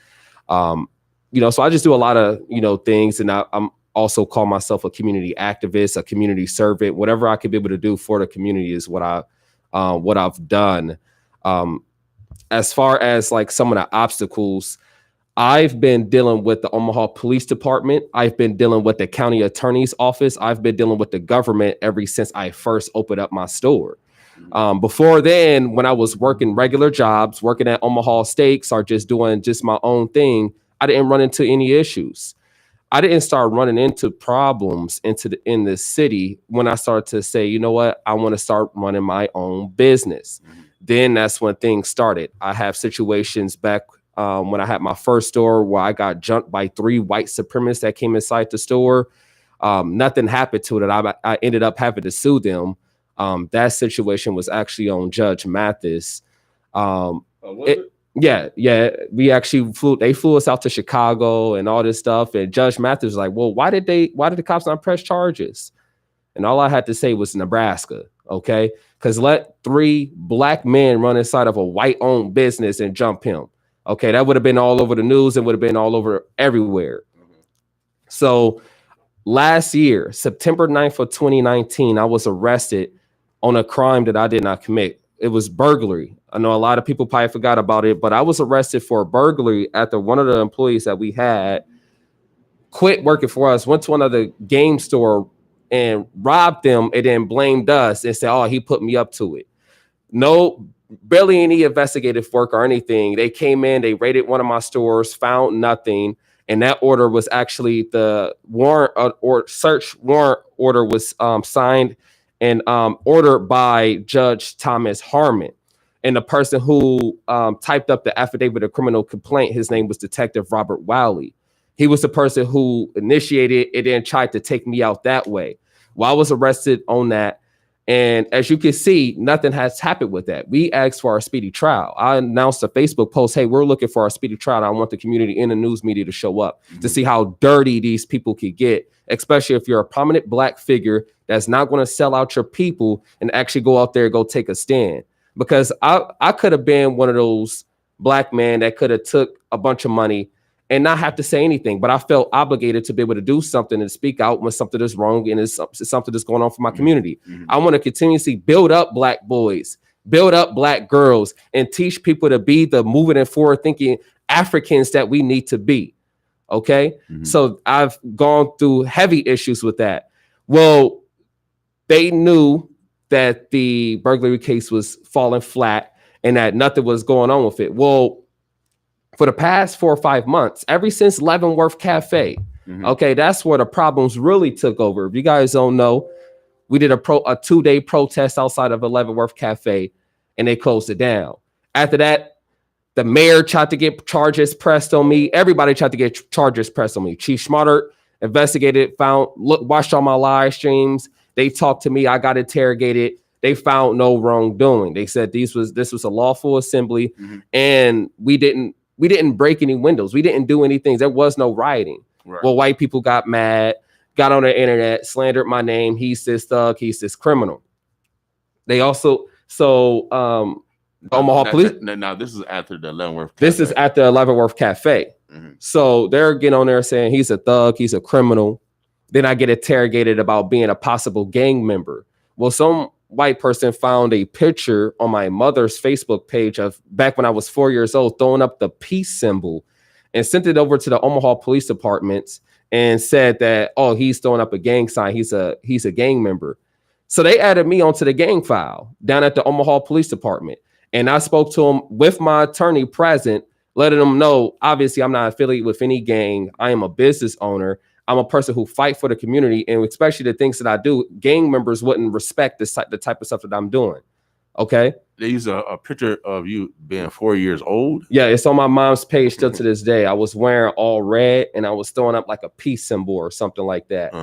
So I just do a lot of, things. And I'm also call myself a community activist, a community servant. Whatever I could be able to do for the community is what I've done. As far as like some of the obstacles, I've been dealing with the Omaha Police Department. I've been dealing with the county attorney's office. I've been dealing with the government ever since I first opened up my store. Before then, when I was working regular jobs, working at Omaha Steaks or just doing just my own thing, I didn't run into any issues. I didn't start running into problems in the city when I started to say, you know what, I want to start running my own business. Then that's when things started. I have situations back when I had my first store where I got jumped by 3 white supremacists that came inside the store. Nothing happened to it. I ended up having to sue them. That situation was actually on Judge Mathis. Yeah. We actually flew us out to Chicago and all this stuff. And Judge Mathis was like, well, why did the cops not press charges? And all I had to say was Nebraska. Okay. Because let 3 black men run inside of a white owned business and jump him. Okay, that would have been all over the news and would have been all over everywhere. So last year, September 9th of 2019, I was arrested on a crime that I did not commit. It was burglary. I know a lot of people probably forgot about it, but I was arrested for burglary after one of the employees that we had quit working for us, went to another game store and robbed them and then blamed us and said, oh, he put me up to it. No, barely any investigative work or anything. They came in, they raided one of my stores, found nothing. And that order was actually the warrant or search warrant order was signed and ordered by Judge Thomas Harmon. And the person who typed up the affidavit of criminal complaint, his name was Detective Robert Wiley. He was the person who initiated it and tried to take me out that way. Well, I was arrested on that. And as you can see, nothing has happened with that. We asked for our speedy trial. I announced a Facebook post, hey, we're looking for our speedy trial. I want the community and the news media to show up to see how dirty these people could get, especially if you're a prominent black figure that's not going to sell out your people and actually go out there and go take a stand. because I could have been one of those black men that could have took a bunch of money and not have to say anything, but I felt obligated to be able to do something and speak out when something is wrong and it's something that's going on for my community. I want to continuously build up black boys, build up black girls, and teach people to be the moving and forward thinking Africans that we need to be. Okay. So I've gone through heavy issues with that. Well, they knew that the burglary case was falling flat and that nothing was going on with it. Well, for the past 4 or 5 months, ever since Leavenworth Cafe, okay, that's where the problems really took over. If you guys don't know, we did a 2-day protest outside of Leavenworth Cafe and they closed it down. After that, the mayor tried to get charges pressed on me. Everybody tried to get charges pressed on me. Chief Schmattert investigated, watched all my live streams. They talked to me. I got interrogated. They found no wrongdoing. They said this was a lawful assembly, and we didn't break any windows. We didn't do anything. There was no rioting. Right. Well, white people got mad, got on the internet, slandered my name. He's this thug. He's this criminal. They also Omaha police. Now this is after the Leavenworth Cafe. This is at the Leavenworth Cafe. So they're getting on there saying he's a thug, he's a criminal. Then I get interrogated about being a possible gang member. Well, some white person found a picture on my mother's Facebook page of back when I was 4 years old, throwing up the peace symbol and sent it over to the Omaha Police Department and said that, oh, he's throwing up a gang sign. He's a gang member. So they added me onto the gang file down at the Omaha Police Department. And I spoke to him with my attorney present, letting them know, obviously, I'm not affiliated with any gang. I am a business owner. I'm a person who fight for the community. And especially the things that I do, gang members wouldn't respect the type of stuff that I'm doing. Okay. They use a picture of you being 4 years old. Yeah, it's on my mom's page still to this day. I was wearing all red and I was throwing up like a peace symbol or something like that.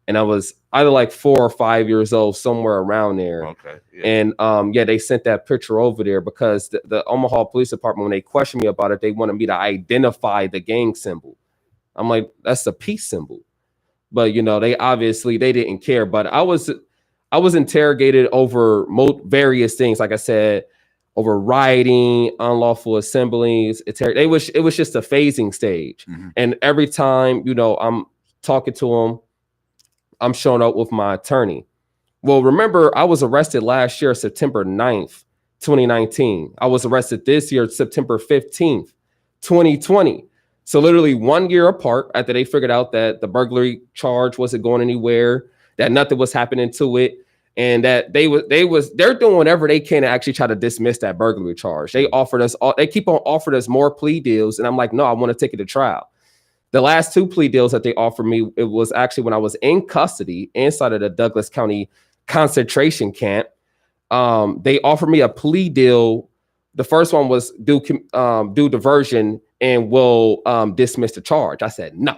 And I was either like 4 or 5 years old, somewhere around there. Okay. Yeah. And they sent that picture over there because the Omaha Police Department, when they questioned me about it, they wanted me to identify the gang symbol. I'm like, that's a peace symbol. But they didn't care. But I was interrogated over various things, like I said, over rioting, unlawful assemblies. It was just a phasing stage. And every time, I'm talking to them, I'm showing up with my attorney. Well, remember, I was arrested last year, September 9th, 2019. I was arrested this year, September 15th, 2020. So literally 1 year apart after they figured out that the burglary charge wasn't going anywhere, that nothing was happening to it, and that they're doing whatever they can to actually try to dismiss that burglary charge. They keep on offering us more plea deals. And I'm like, no, I want to take it to trial. The last 2 plea deals that they offered me, it was actually when I was in custody inside of the Douglas County concentration camp. They offered me a plea deal. The first one was do diversion and will dismiss the charge. I said no.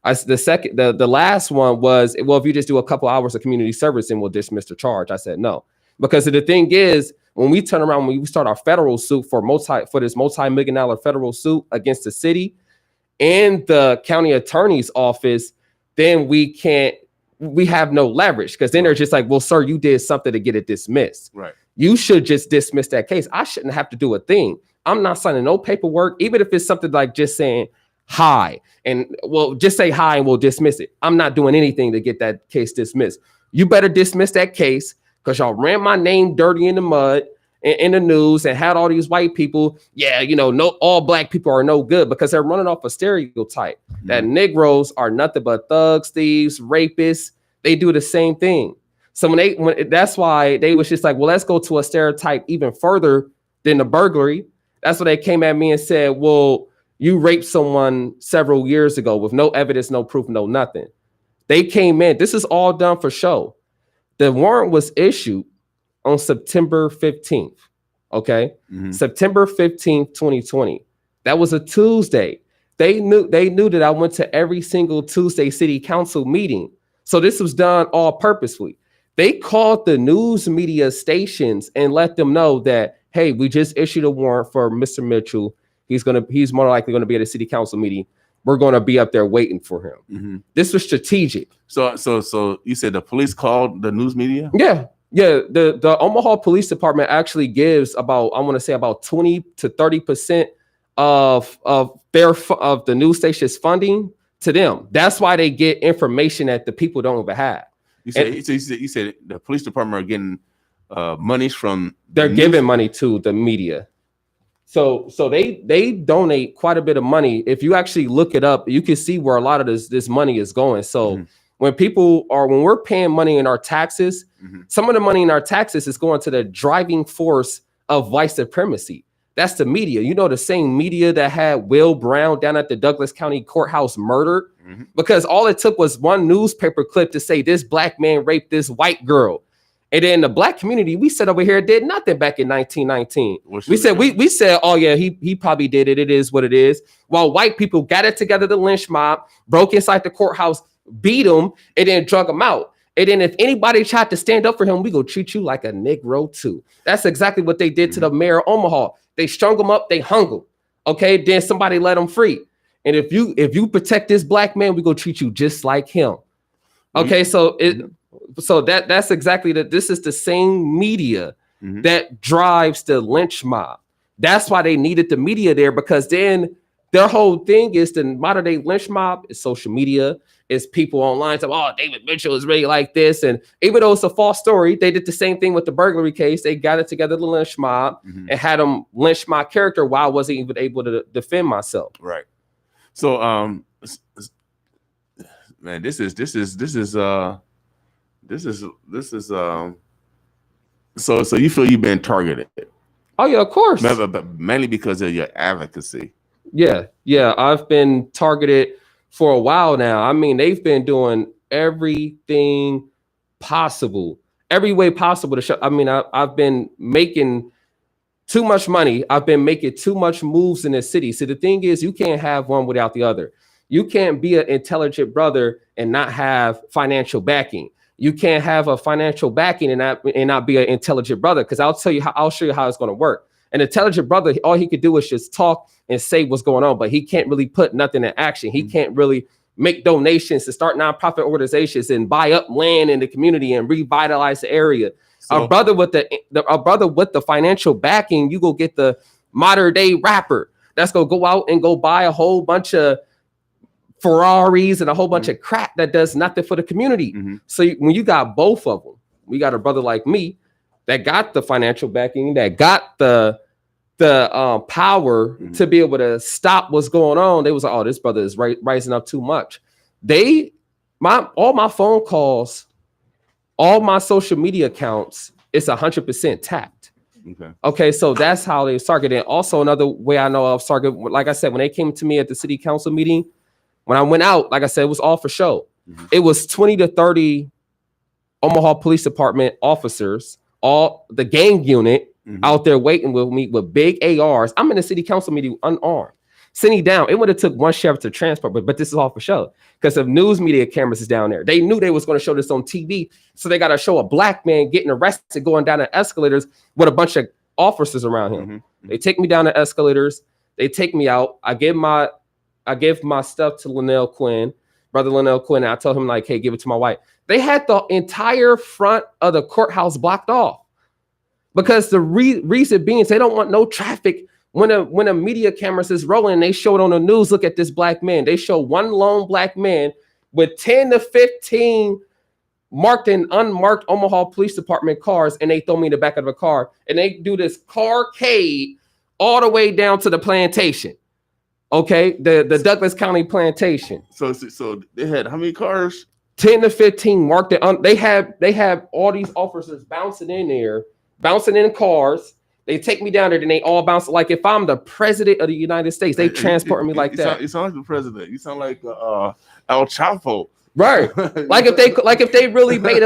The last one was, well, if you just do a couple hours of community service and we'll dismiss the charge. I said no, because the thing is, when we start our federal suit for this multi-million-dollar federal suit against the city and the county attorney's office, then we have no leverage, because then they're just like, well, sir, you did something to get it dismissed. Right. You should just dismiss that case. I shouldn't have to do a thing. I'm not signing no paperwork, even if it's something like just saying hi and just say hi and we'll dismiss it. I'm not doing anything to get that case dismissed. You better dismiss that case, because y'all ran my name dirty in the mud in the news and had all these white people. Yeah, all black people are no good, because they're running off a stereotype that Negroes are nothing but thugs, thieves, rapists. They do the same thing. So that's why they was just like, well, let's go to a stereotype even further than the burglary. That's why they came at me and said, well, you raped someone several years ago with no evidence, no proof, no nothing. They came in. This is all done for show. The warrant was issued on September 15th. Okay. September 15th, 2020. That was a Tuesday. They knew that I went to every single Tuesday city council meeting. So this was done all purposefully. They called the news media stations and let them know that, hey, we just issued a warrant for Mr. Mitchell. He's more likely going to be at a city council meeting. We're going to be up there waiting for him. This was strategic. So you said the police called the news media? Yeah. Yeah, the Omaha Police Department actually gives about, I want to say about 20 to 30% of the news station's funding to them. That's why they get information that the people don't even have. You said the police department are getting monies from they're giving money to the media. So they donate quite a bit of money. If you actually look it up, you can see where a lot of this money is going. So when we're paying money in our taxes, some of the money in our taxes is going to the driving force of white supremacy. That's the media. You know, the same media that had Will Brown down at the Douglas County Courthouse murdered, because all it took was one newspaper clip to say this black man raped this white girl. And then the black community, we said over here, did nothing back in 1919. We said, oh yeah, he probably did it. It is what it is. While white people gathered together the lynch mob, broke inside the courthouse, beat him, and then drug him out. And then if anybody tried to stand up for him, we go treat you like a Negro too. That's exactly what they did to the mayor of Omaha. They strung him up, they hung him. Okay, then somebody let him free. And if you protect this black man, we go treat you just like him. Okay, so that's exactly that. This is the same media that drives the lynch mob. That's why they needed the media there, because then their whole thing is the modern day lynch mob is social media, is people online saying, oh, David Mitchell is really like this. And even though it's a false story, they did the same thing with the burglary case. They got it together, the lynch mob, and had them lynch my character while I wasn't even able to defend myself. Right. So man, this is so you feel you've been targeted? Oh yeah, of course. Mainly because of your advocacy. Yeah, I've been targeted for a while now. I mean, they've been doing everything possible, every way possible to show. I mean, I've been making too much money. I've been making too much moves in the city. So the thing is, you can't have one without the other. You can't be an intelligent brother and not have financial backing. You can't have a financial backing and not be an intelligent brother. Because I'll show you how it's going to work. An intelligent brother, all he could do is just talk and say what's going on, but he can't really put nothing in action. He can't really make donations to start nonprofit organizations and buy up land in the community and revitalize the area. So, a brother with the financial backing, you go get the modern day rapper that's gonna go out and go buy a whole bunch of Ferraris and a whole bunch of crap that does nothing for the community. So when you got both of them, we got a brother like me that got the financial backing, that got the power to be able to stop what's going on. They was like, oh, this brother is rising up too much. All my phone calls, all my social media accounts, it's 100% tapped. Okay, so that's how they targeted. Also, another way I know of target, like I said, when they came to me at the city council meeting, when I went out, like I said, it was all for show. It was 20 to 30 Omaha Police Department officers, all the gang unit out there waiting with me with big ARs. I'm in the city council meeting unarmed, sitting down. It would have took one sheriff to transport, but this is all for show because of news media cameras is down there. They knew they was going to show this on TV, so they got to show a black man getting arrested going down the escalators with a bunch of officers around him. They take me down the escalators. They take me out. I give my stuff to brother Linnell Quinn. And I told him like, hey, give it to my wife. They had the entire front of the courthouse blocked off. Because the reason being is they don't want no traffic when a media cameras is rolling. They show it on the news. Look at this black man. They show one lone black man with 10 to 15 marked and unmarked Omaha Police Department cars, and they throw me in the back of a car, and they do this carcade all the way down to the plantation. Okay, the Douglas County plantation. So they had how many cars? 10 to 15 marked. They have all these officers bouncing in there. Bouncing in cars, they take me down there, then they all bounce. Like if I'm the president of the United States, they transport me like that. You sound like the president. You sound like El Chapo, right? like if they really made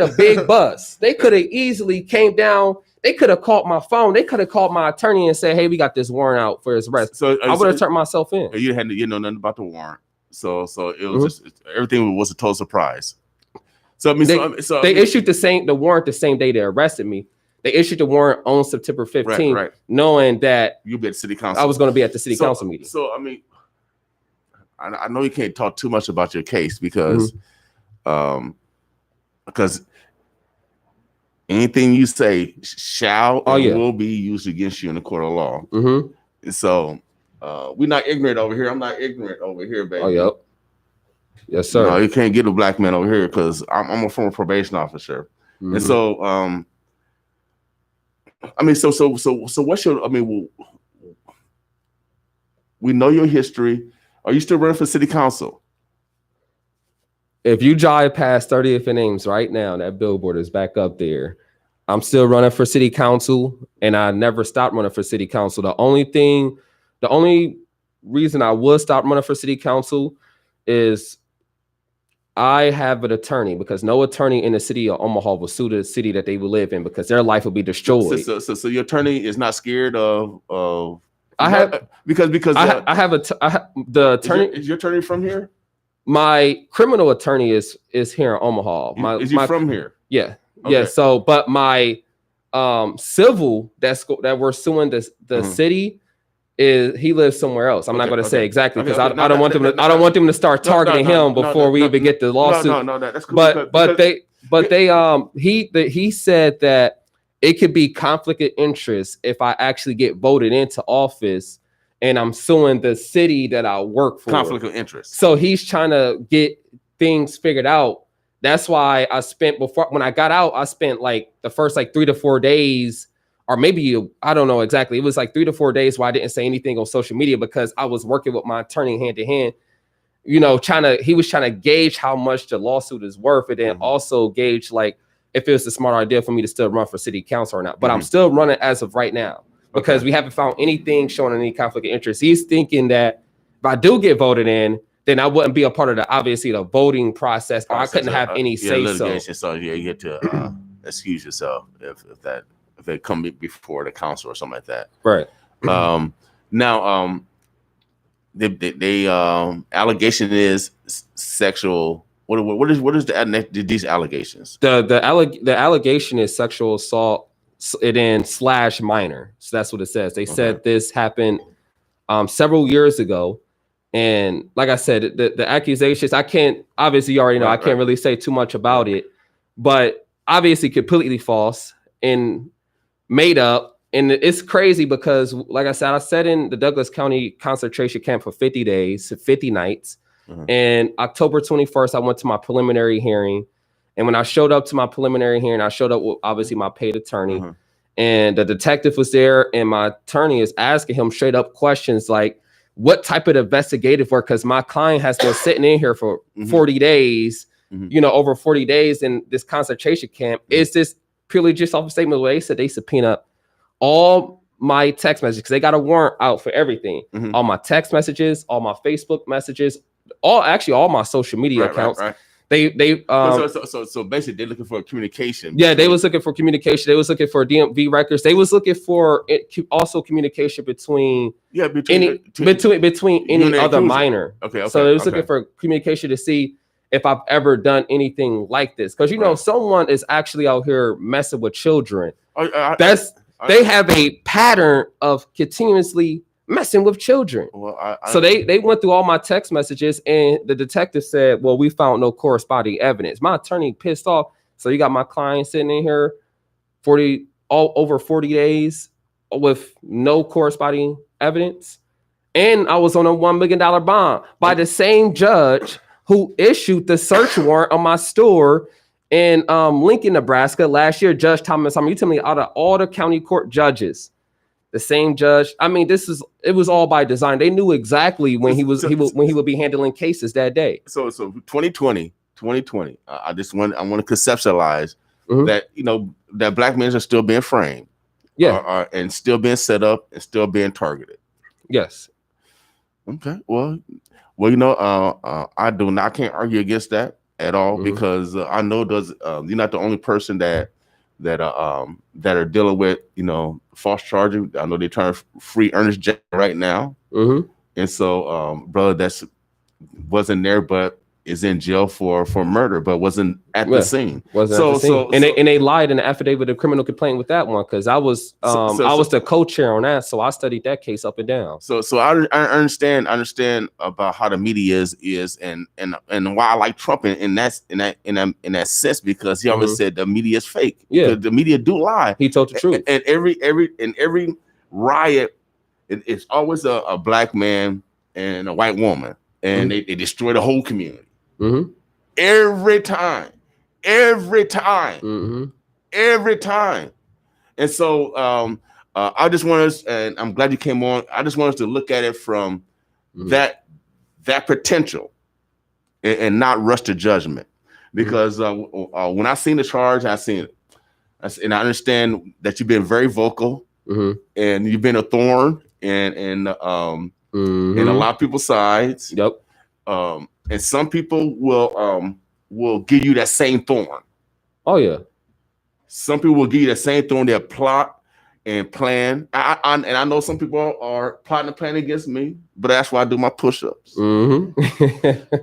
a big buzz, they could have easily came down. They could have called my phone. They could have called my attorney and said, "Hey, we got this warrant out for his arrest." So I would have turned myself in. You know nothing about the warrant, so it was just everything was a total surprise. So I mean, they issued the warrant the same day they arrested me. They issued the warrant on September 15th, right. Knowing that you'll be at the city council. I was going to be at the city council meeting. So I mean, I know you can't talk too much about your case because Anything you say shall and yeah. will be used against you in the court of law. Mm-hmm. So we're not ignorant over here. I'm not ignorant over here, baby. Oh, yep. Yes, sir. No, you can't get a black man over here because I'm a former probation officer. Mm-hmm. And so I mean, so what's your, I mean, we know your history. Are you still running for city council? If you drive past 30th and Ames right now, that billboard is back up there. I'm still running for city council, and I never stopped running for city council. The only reason I would stop running for city council is I have an attorney, because no attorney in the city of Omaha will sue the city that they will live in because their life will be destroyed. So your attorney is not scared of I have the attorney. Is your attorney from here? My criminal attorney is here in Omaha. Is he from here? Yeah. Okay. Yeah. So, but my civil that we're suing the city is he lives somewhere else. I'm not going to say exactly because I don't want them to start targeting him before we even get the lawsuit. No, that's cool. But he said that it could be conflict of interest if I actually get voted into office and I'm suing the city that I work for. Conflict of interest. So he's trying to get things figured out. That's why when I got out, I spent like the first 3 to 4 days, or maybe, I don't know exactly. It was 3 to 4 days where I didn't say anything on social media because I was working with my attorney hand to hand, he was trying to gauge how much the lawsuit is worth, and then also gauge if it was a smart idea for me to still run for city council or not. But I'm still running as of right now because we haven't found anything showing any conflict of interest. He's thinking that if I do get voted in, then I wouldn't be a part of the voting process, or I couldn't have any say litigation. So you get to excuse yourself if they come before the council or something like that. Right. Now, the allegation is sexual. What is these allegations? The allegation is sexual assault, and then / minor. So that's what it says. They said this happened several years ago. And like I said, the accusations, I can't, obviously you already know, I can't really say too much about it, but obviously completely false and made up. And it's crazy because, like I said in the Douglas County concentration camp for 50 days, 50 nights. And October 21st, I went to my preliminary hearing. And when I showed up to my preliminary hearing, I showed up with obviously my paid attorney. And the detective was there, and my attorney is asking him straight up questions like, what type of investigative work? Because my client has been sitting in here for 40 days, over 40 days in this concentration camp. Is this purely just off a statement where they said they subpoena all my text messages, because they got a warrant out for everything. All my text messages, all my Facebook messages, all my social media accounts. They so basically they're looking for communication. Yeah, they was looking for communication. They was looking for DMV records. They was looking for also communication between any other minor. Okay. So they was looking for communication to see if I've ever done anything like this, because someone is actually out here messing with children. They have a pattern of continuously messing with children. So they went through all my text messages, and the detective said, well, we found no corresponding evidence. My attorney pissed off. So you got my client sitting in here over 40 days with no corresponding evidence. And I was on a $1 million bond by the same judge who issued the search warrant on my store in Lincoln, Nebraska last year. Judge Thomas, you tell me, out of all the county court judges, the same judge. I mean, it was all by design. They knew exactly when he would be handling cases that day. So 2020. I want to conceptualize that that black men are still being framed, and still being set up and still being targeted. Yes. Okay. Well, I can't argue against that at all, because I know you're not the only person that are dealing with false charging. I know they're trying to free Ernest J right now, and so brother, that's wasn't there, but is in jail for murder, but wasn't at the scene. Wasn't at the scene. And they lied in the affidavit of criminal complaint with that one, because I was the co-chair on that, so I studied that case up and down. So I understand about how the media is and why I like Trump in that sense, because he always said the media is fake. Yeah, the media do lie. He told the truth. And every riot, it's always a black man and a white woman, and they destroy the whole community. Every time. And so I just want us, and I'm glad you came on, I just want us to look at it from that potential and not rush to judgment. Because when I seen the charge, I seen it. And I understand that you've been very vocal, and you've been a thorn in a lot of people's sides. Yep. And some people will give you that same thorn. Oh yeah. Some people will give you that same thorn. They'll plot and plan. And I know some people are plotting and planning against me, but that's why I do my push-ups. And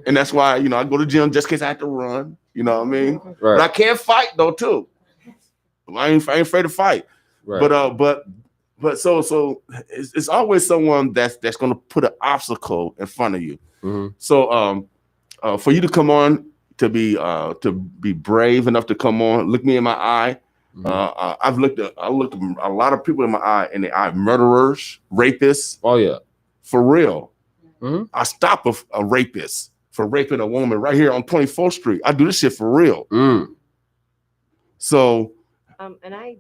that's why, I go to the gym just in case I have to run. You know what I mean? Right. But I can't fight though too. I ain't afraid to fight. Right. But so it's always someone that's going to put an obstacle in front of you. So for you to come on, to be brave enough to come on, look me in my eye. I looked at a lot of people in my eye, and the eye, murderers, rapists. Oh yeah, for real. I stop a rapist for raping a woman right here on 24th Street. I do this shit for real. So. And I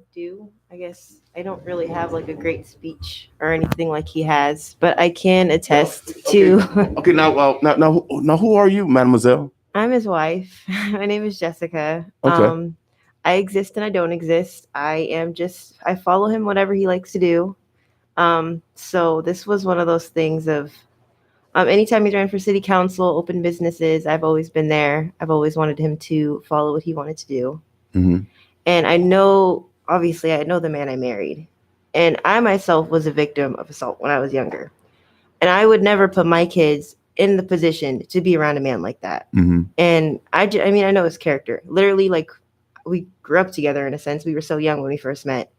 guess I don't really have like a great speech or anything like he has, but I can attest to. Okay, now who are you, mademoiselle? I'm his wife. My name is Jessica. Okay. I exist and I don't exist. I follow him whatever he likes to do. So this was one of those things of, anytime he's running for city council, open businesses, I've always been there. I've always wanted him to follow what he wanted to do. And I know the man I married. And I myself was a victim of assault when I was younger. And I would never put my kids in the position to be around a man like that. And I know his character. Literally, like, we grew up together in a sense. We were so young when we first met.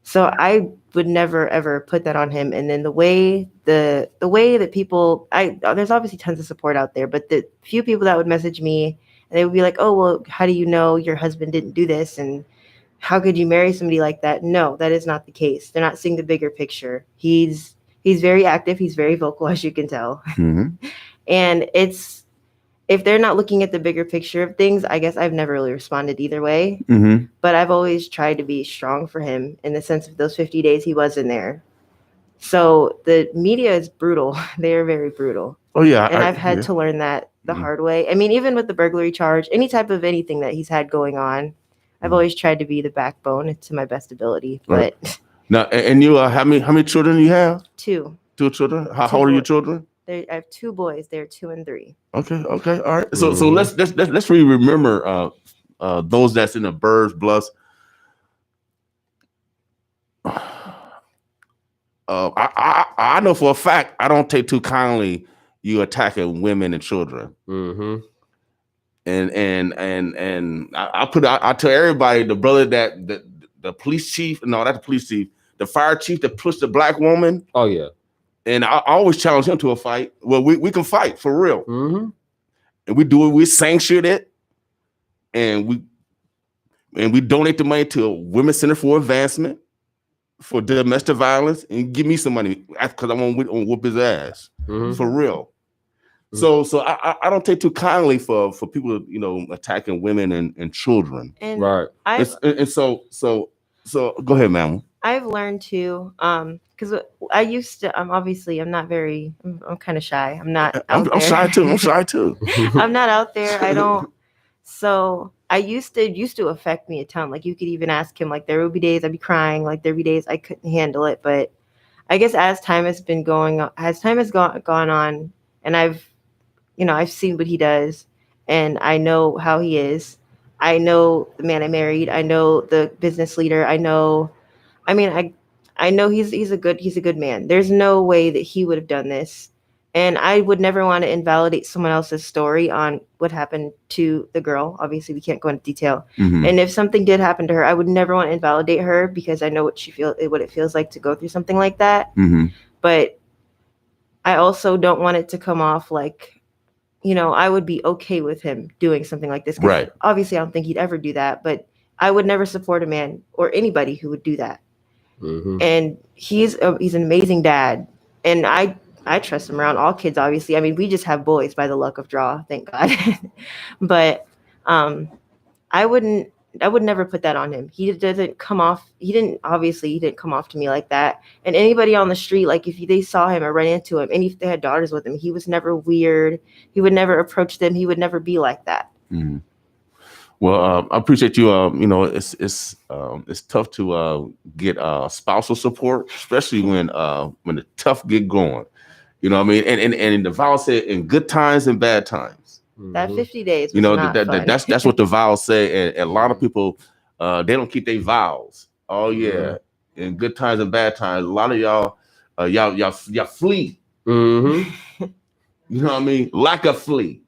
So I would never, ever put that on him. And then the way that people, there's obviously tons of support out there, but the few people that would message me, and they would be like, oh, well, how do you know your husband didn't do this? And how could you marry somebody like that? No, that is not the case. They're not seeing the bigger picture. He's very active. He's very vocal, as you can tell. And if they're not looking at the bigger picture of things, I guess I've never really responded either way. But I've always tried to be strong for him in the sense of those 50 days he was in there. So the media is brutal. They are very brutal. Oh, yeah. And I've had to learn that the hard way. I mean, even with the burglary charge, any type of anything that he's had going on, I've always tried to be the backbone to my best ability. But now, and you, how many children do you have? Two. Two children. How old are your children? I have two boys. They're 2 and 3. Okay. All right. So let's really remember those that's in the Birds Bluffs. I know for a fact I don't take too kindly you attacking women and children. And I tell everybody, the brother that the police chief, no, not the police chief, the fire chief that pushed the black woman. Oh yeah. And I always challenge him to a fight. Well, we can fight for real. And we do it, we sanction it, and we donate the money to a Women's Center for Advancement for domestic violence, and give me some money because I want to whoop his ass for real. So I don't take too kindly for people, attacking women and children. And right. So go ahead, ma'am. I've learned to, because I used to, obviously I'm not very, I'm kind of shy. I'm not out there. I'm shy too. I'm not out there. So I used to affect me a ton. Like, you could even ask him, like, there would be days I'd be crying, like there'd be days I couldn't handle it. But I guess as time has gone on, and I've seen what he does, and I know how he is. I know the man I married. I know the business leader. I know he's a good man. There's no way that he would have done this And I would never want to invalidate someone else's story on what happened to the girl. Obviously, we can't go into detail. Mhm. And if something did happen to her, I would never want to invalidate her because I know what it feels like to go through something like that. Mhm. But I also don't want it to come off like, I would be okay with him doing something like this. 'Cause Right. obviously, I don't think he'd ever do that. But I would never support a man or anybody who would do that. And he's an amazing dad, and I trust him around all kids. Obviously, I mean, we just have boys by the luck of draw, thank God. But I would never put that on him. He didn't come off to me like that. And anybody on the street, like if they saw him or ran into him, and if they had daughters with him, he was never weird. He would never approach them. He would never be like that. Mm-hmm. Well, I appreciate you. It's tough to get spousal support, especially when the tough get going. You know what I mean? And the vow said in good times and bad times. That 50 days was not fun. That's what the vows say. And a lot of people they don't keep their vows. Oh yeah, in good times and bad times. A lot of y'all flee. Mm-hmm. You know what I mean? Like a flea.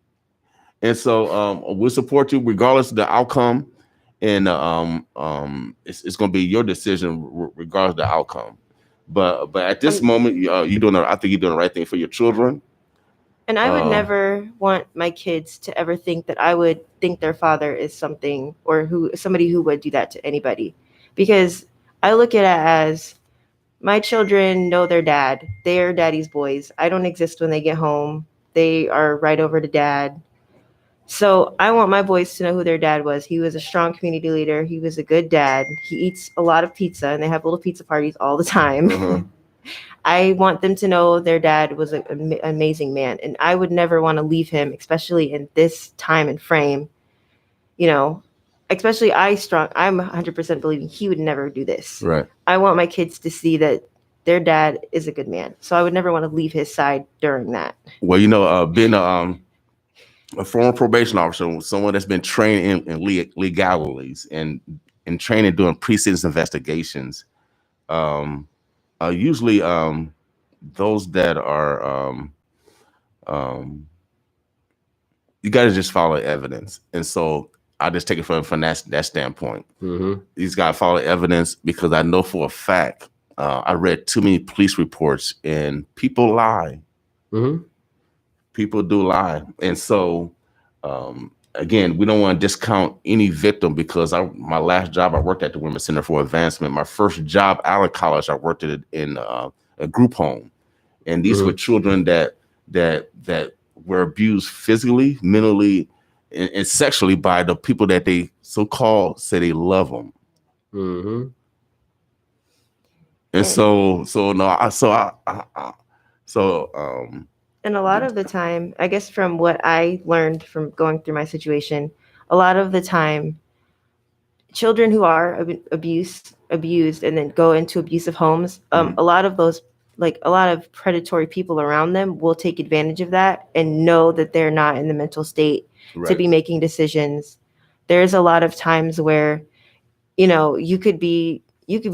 And so we'll support you regardless of the outcome, and it's going to be your decision regardless of the outcome. But at this moment, I think you're doing the right thing for your children. And I would never want my kids to ever think that I would think their father is something or somebody who would do that to anybody, because I look at it as my children know their dad. They are daddy's boys. I don't exist when they get home. They are right over to dad. So I want my boys to know who their dad was. He was a strong community leader. He was a good dad. He eats a lot of pizza, and they have little pizza parties all the time. Uh-huh. I want them to know their dad was an amazing man, and I would never want to leave him, especially in this time and frame. Especially I'm 100% believing he would never do this. Right. I want my kids to see that their dad is a good man. So I would never want to leave his side during that. Well, being a former probation officer, someone that's been trained in legalities and trained doing pre-sentence investigations, usually those that are you got to just follow evidence. And so I just take it from that standpoint. Mm-hmm. These guys follow evidence because I know for a fact I read too many police reports and people lie. Mm-hmm. People do lie. And so, again, we don't want to discount any victim because my last job, I worked at the Women's Center for Advancement. My first job out of college, I worked in a group home. And these were children that were abused physically, mentally, and sexually by the people that they so-called say they love them. Mm-hmm. And and a lot of the time, I guess from what I learned from going through my situation, a lot of the time, children who are abused and then go into abusive homes, a lot of those, like a lot of predatory people around them will take advantage of that and know that they're not in the mental state to be making decisions. There's a lot of times where, you could be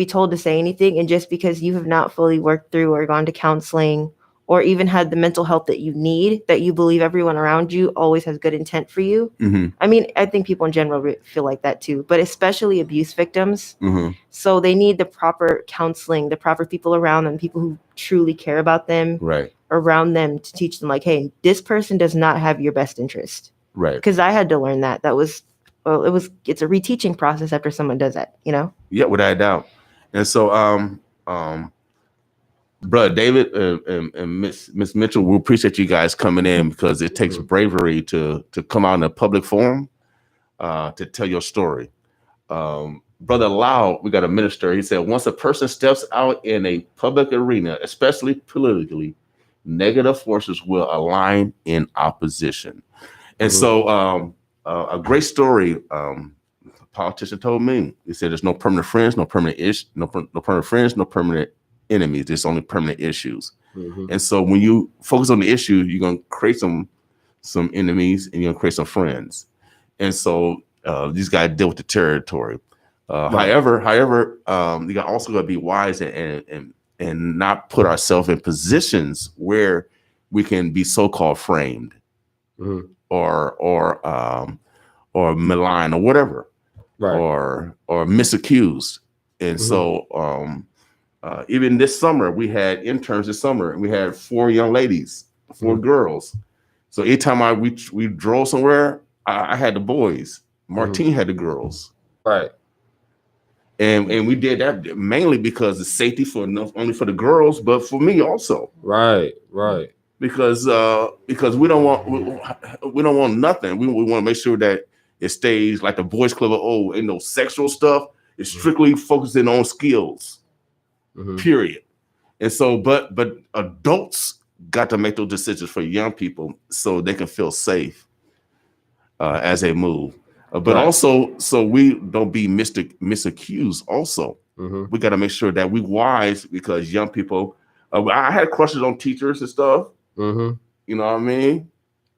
told to say anything, and just because you have not fully worked through or gone to counseling or even had the mental health that you need, that you believe everyone around you always has good intent for you. Mm-hmm. I mean, I think people in general feel like that too, but especially abuse victims. Mm-hmm. So they need the proper counseling, the proper people around them, people who truly care about them around them to teach them like, hey, this person does not have your best interest. Right. Because I had to learn that. It's a reteaching process after someone does that, Yeah, without a doubt. And so, Brother David and Miss Mitchell, we appreciate you guys coming in because it takes bravery to come out in a public forum to tell your story. Brother Lau, we got a minister. He said, once a person steps out in a public arena, especially politically, negative forces will align in opposition. And so a great story a politician told me. He said, there's no permanent friends, no permanent enemies. There's only permanent issues. Mm-hmm. And so when you focus on the issue, you're going to create some enemies and you're going to create some friends. And so these guys deal with the territory. However, you got also got to be wise and not put ourselves in positions where we can be so-called framed or maligned or whatever, or misaccused. And so even this summer, we had interns this summer, and we had 4 young ladies, 4 girls. So anytime we drove somewhere, I had the boys. Martine had the girls. Right. And we did that mainly because it's safety for not only for the girls, but for me also. Right. Because we don't want nothing. We want to make sure that it stays like the boys club of ain't no sexual stuff. It's strictly focusing on skills. Period. And so, but adults got to make those decisions for young people so they can feel safe as they move. But also, so we don't be misaccused. Also, we got to make sure that we wise, because young people. I had crushes on teachers and stuff. You know what I mean?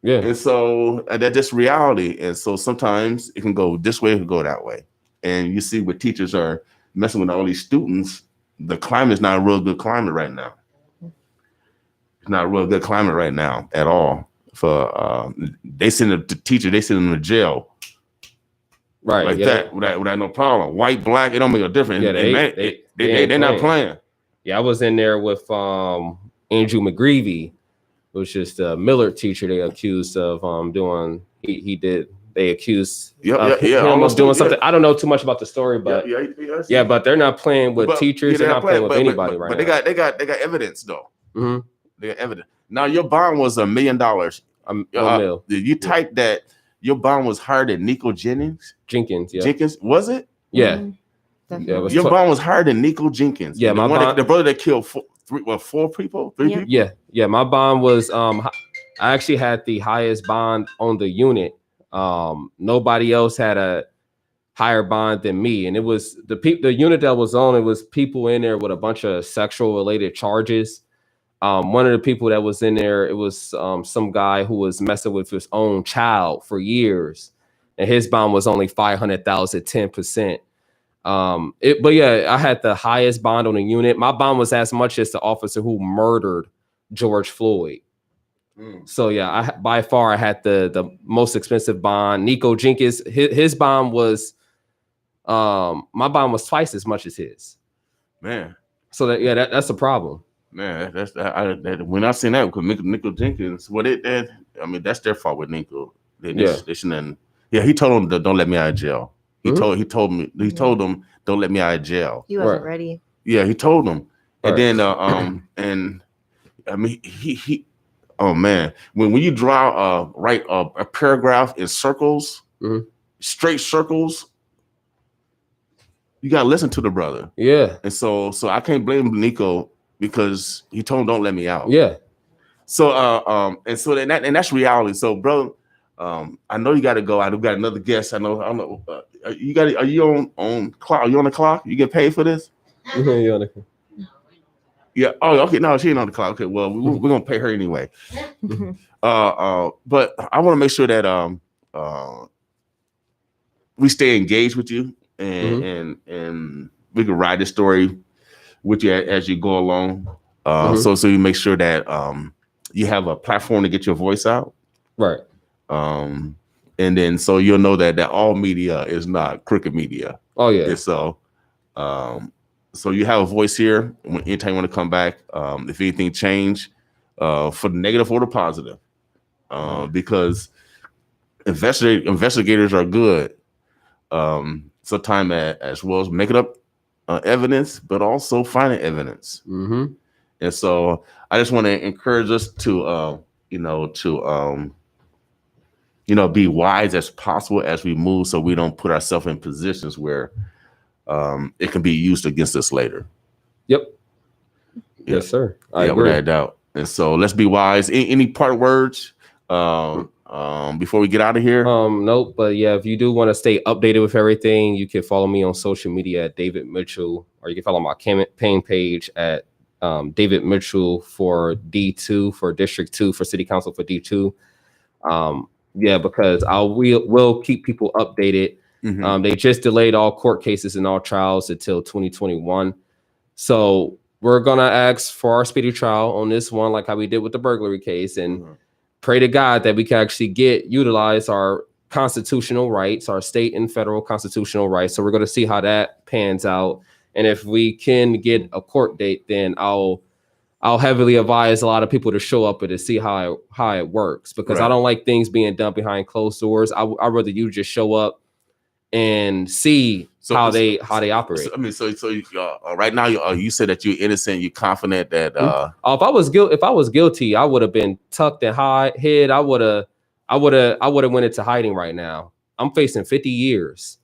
Yeah. And so that's just reality. And so sometimes it can go this way, it can go that way. And you see, what teachers are messing with all these students, the climate is not a real good climate right now. It's not a real good climate right now at all. For they send the teacher, they send them to jail. Right, like that, without no problem. White, black, it don't make a difference. Yeah, they're not playing. Yeah, I was in there with Andrew McGreevy, which is the Millard teacher they accused of doing. They accused him of doing something. I don't know too much about the story, but but they're not playing with teachers. They're not playing with anybody right now. But they got evidence though. They got evidence. Now your bond was $1 million. You typed that. Your bond was higher than Nico Jenkins. Yeah. Jenkins, was it? Yeah. Your bond was higher than Nico Jenkins. Yeah, the brother that killed 4 people, 3 people. Yeah. My bond was I actually had the highest bond on the unit. Nobody else had a higher bond than me, and it was the unit that was on. It was people in there with a bunch of sexual related charges. One of the people that was in there, it was some guy who was messing with his own child for years, and his bond was only $500,000, 10%. But yeah, I had the highest bond on the unit. My bond was as much as the officer who murdered George Floyd. So yeah, by far I had the most expensive bond. Nico Jenkins, his bond was my bond was twice as much as his. Man. So that's a problem. Man, when I seen that, because Nico Jenkins, that's their fault with Nico. He told them don't let me out of jail. He told them don't let me out of jail. He wasn't ready. Yeah, he told them, and then and I mean he oh man, when you draw write a paragraph in circles, straight circles, you gotta listen to the brother. Yeah, and so I can't blame Nico. Because he told him don't let me out. Yeah. So and that's reality. So bro, I know you got to go. I got another guest. I know. Are you on clock? Are you on the clock? You get paid for this? Yeah. Oh, okay. No, she ain't on the clock. Okay. Well, we're gonna pay her anyway. But I want to make sure that we stay engaged with you and we can ride this story with you as you go along. So you make sure that you have a platform to get your voice out. Right. And then so you'll know that all media is not crooked media. Oh yeah. And so you have a voice here anytime you want to come back. If anything change for the negative or the positive. Because investigators are good. Sometimes as well as making up evidence, but also finding evidence. And so I just want to encourage us to be wise as possible as we move, so we don't put ourselves in positions where it can be used against us later. Yep. Yes, sir. I agree. Without a doubt. And so let's be wise. Any part words before we get out of here? Nope. But yeah, if you do want to stay updated with everything, you can follow me on social media at David Mitchell, or you can follow my campaign page at David Mitchell for D2 for District 2 for City Council for D2. Because we'll keep people updated. They just delayed all court cases and all trials until 2021. So we're gonna ask for our speedy trial on this one, like how we did with the burglary case, and pray to God that we can actually utilize our constitutional rights, our state and federal constitutional rights. So we're going to see how that pans out. And if we can get a court date, then I'll heavily advise a lot of people to show up and to see how it works, because I don't like things being done behind closed doors. I'd rather you just show up and see how they operate. Right now you said that you're innocent. You're confident that if I was guilty, I would have been tucked and hid. I would have went into hiding right now. I'm facing 50 years.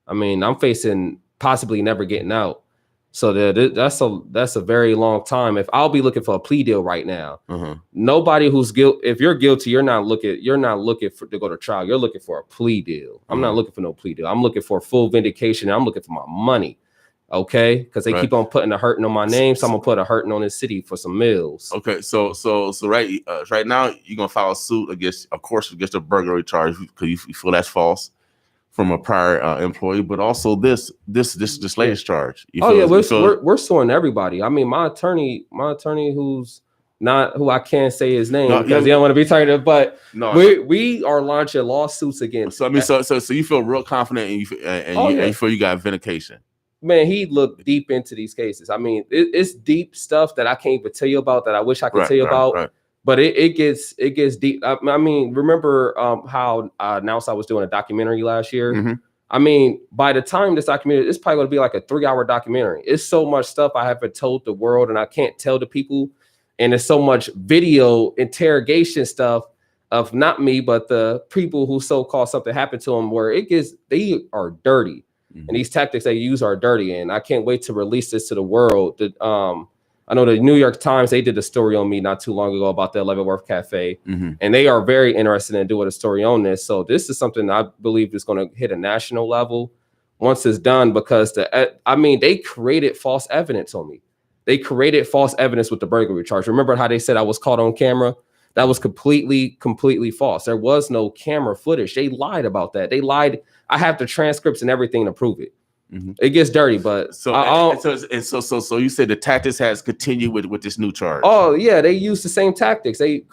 I mean, I'm facing possibly never getting out. So that's a very long time. If I'll be looking for a plea deal right now, nobody who's if you're guilty, you're not looking to go to trial. You're looking for a plea deal. I'm not looking for no plea deal. I'm looking for full vindication. I'm looking for my money. Okay, because they keep on putting a hurting on my name, so I'm gonna put a hurting on this city for some meals. Okay, so right now you're gonna file a suit against a burglary charge because you feel that's false from a prior employee, but also this latest charge. We're suing everybody. I mean, my attorney who's not who I can't say his name because he don't want to be targeted, but we are launching lawsuits against. So I mean, so you feel real confident and you feel you got vindication. Man, he looked deep into these cases. I mean, it's deep stuff that I can't even tell you about that I wish I could tell you about. Right. But it gets deep. I mean, remember how I announced I was doing a documentary last year? Mm-hmm. I mean, by the time this documentary, it's probably going to be like a 3-hour documentary. It's so much stuff I haven't told the world and I can't tell the people. And there's so much video interrogation stuff of not me, but the people who so-called something happened to them where they are dirty. Mm-hmm. And these tactics they use are dirty. And I can't wait to release this to the world. I know the New York Times, they did a story on me not too long ago about the Leavenworth Cafe. Mm-hmm. And they are very interested in doing a story on this. So this is something I believe is going to hit a national level once it's done, because they created false evidence on me. They created false evidence with the burglary charge. Remember how they said I was caught on camera? That was completely false. There was no camera footage. They lied about that. They lied. I have the transcripts and everything to prove it. Mm-hmm. It gets dirty, but so you said the tactics has continued with this new charge. Oh yeah, they used the same tactics. They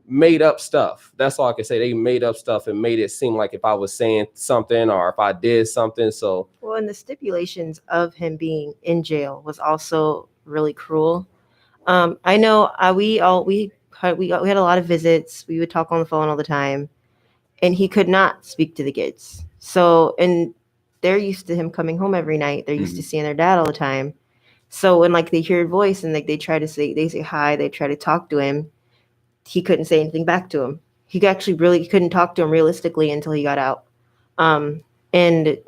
made up stuff. That's all I can say. They made up stuff and made it seem like if I was saying something or if I did something. So and the stipulations of him being in jail was also really cruel. I know we had a lot of visits. We would talk on the phone all the time, and he could not speak to the kids. So they're used to him coming home every night. They're used to seeing their dad all the time. So when they hear a voice and they say hi, they try to talk to him, he couldn't say anything back to him. He couldn't talk to him realistically until he got out. And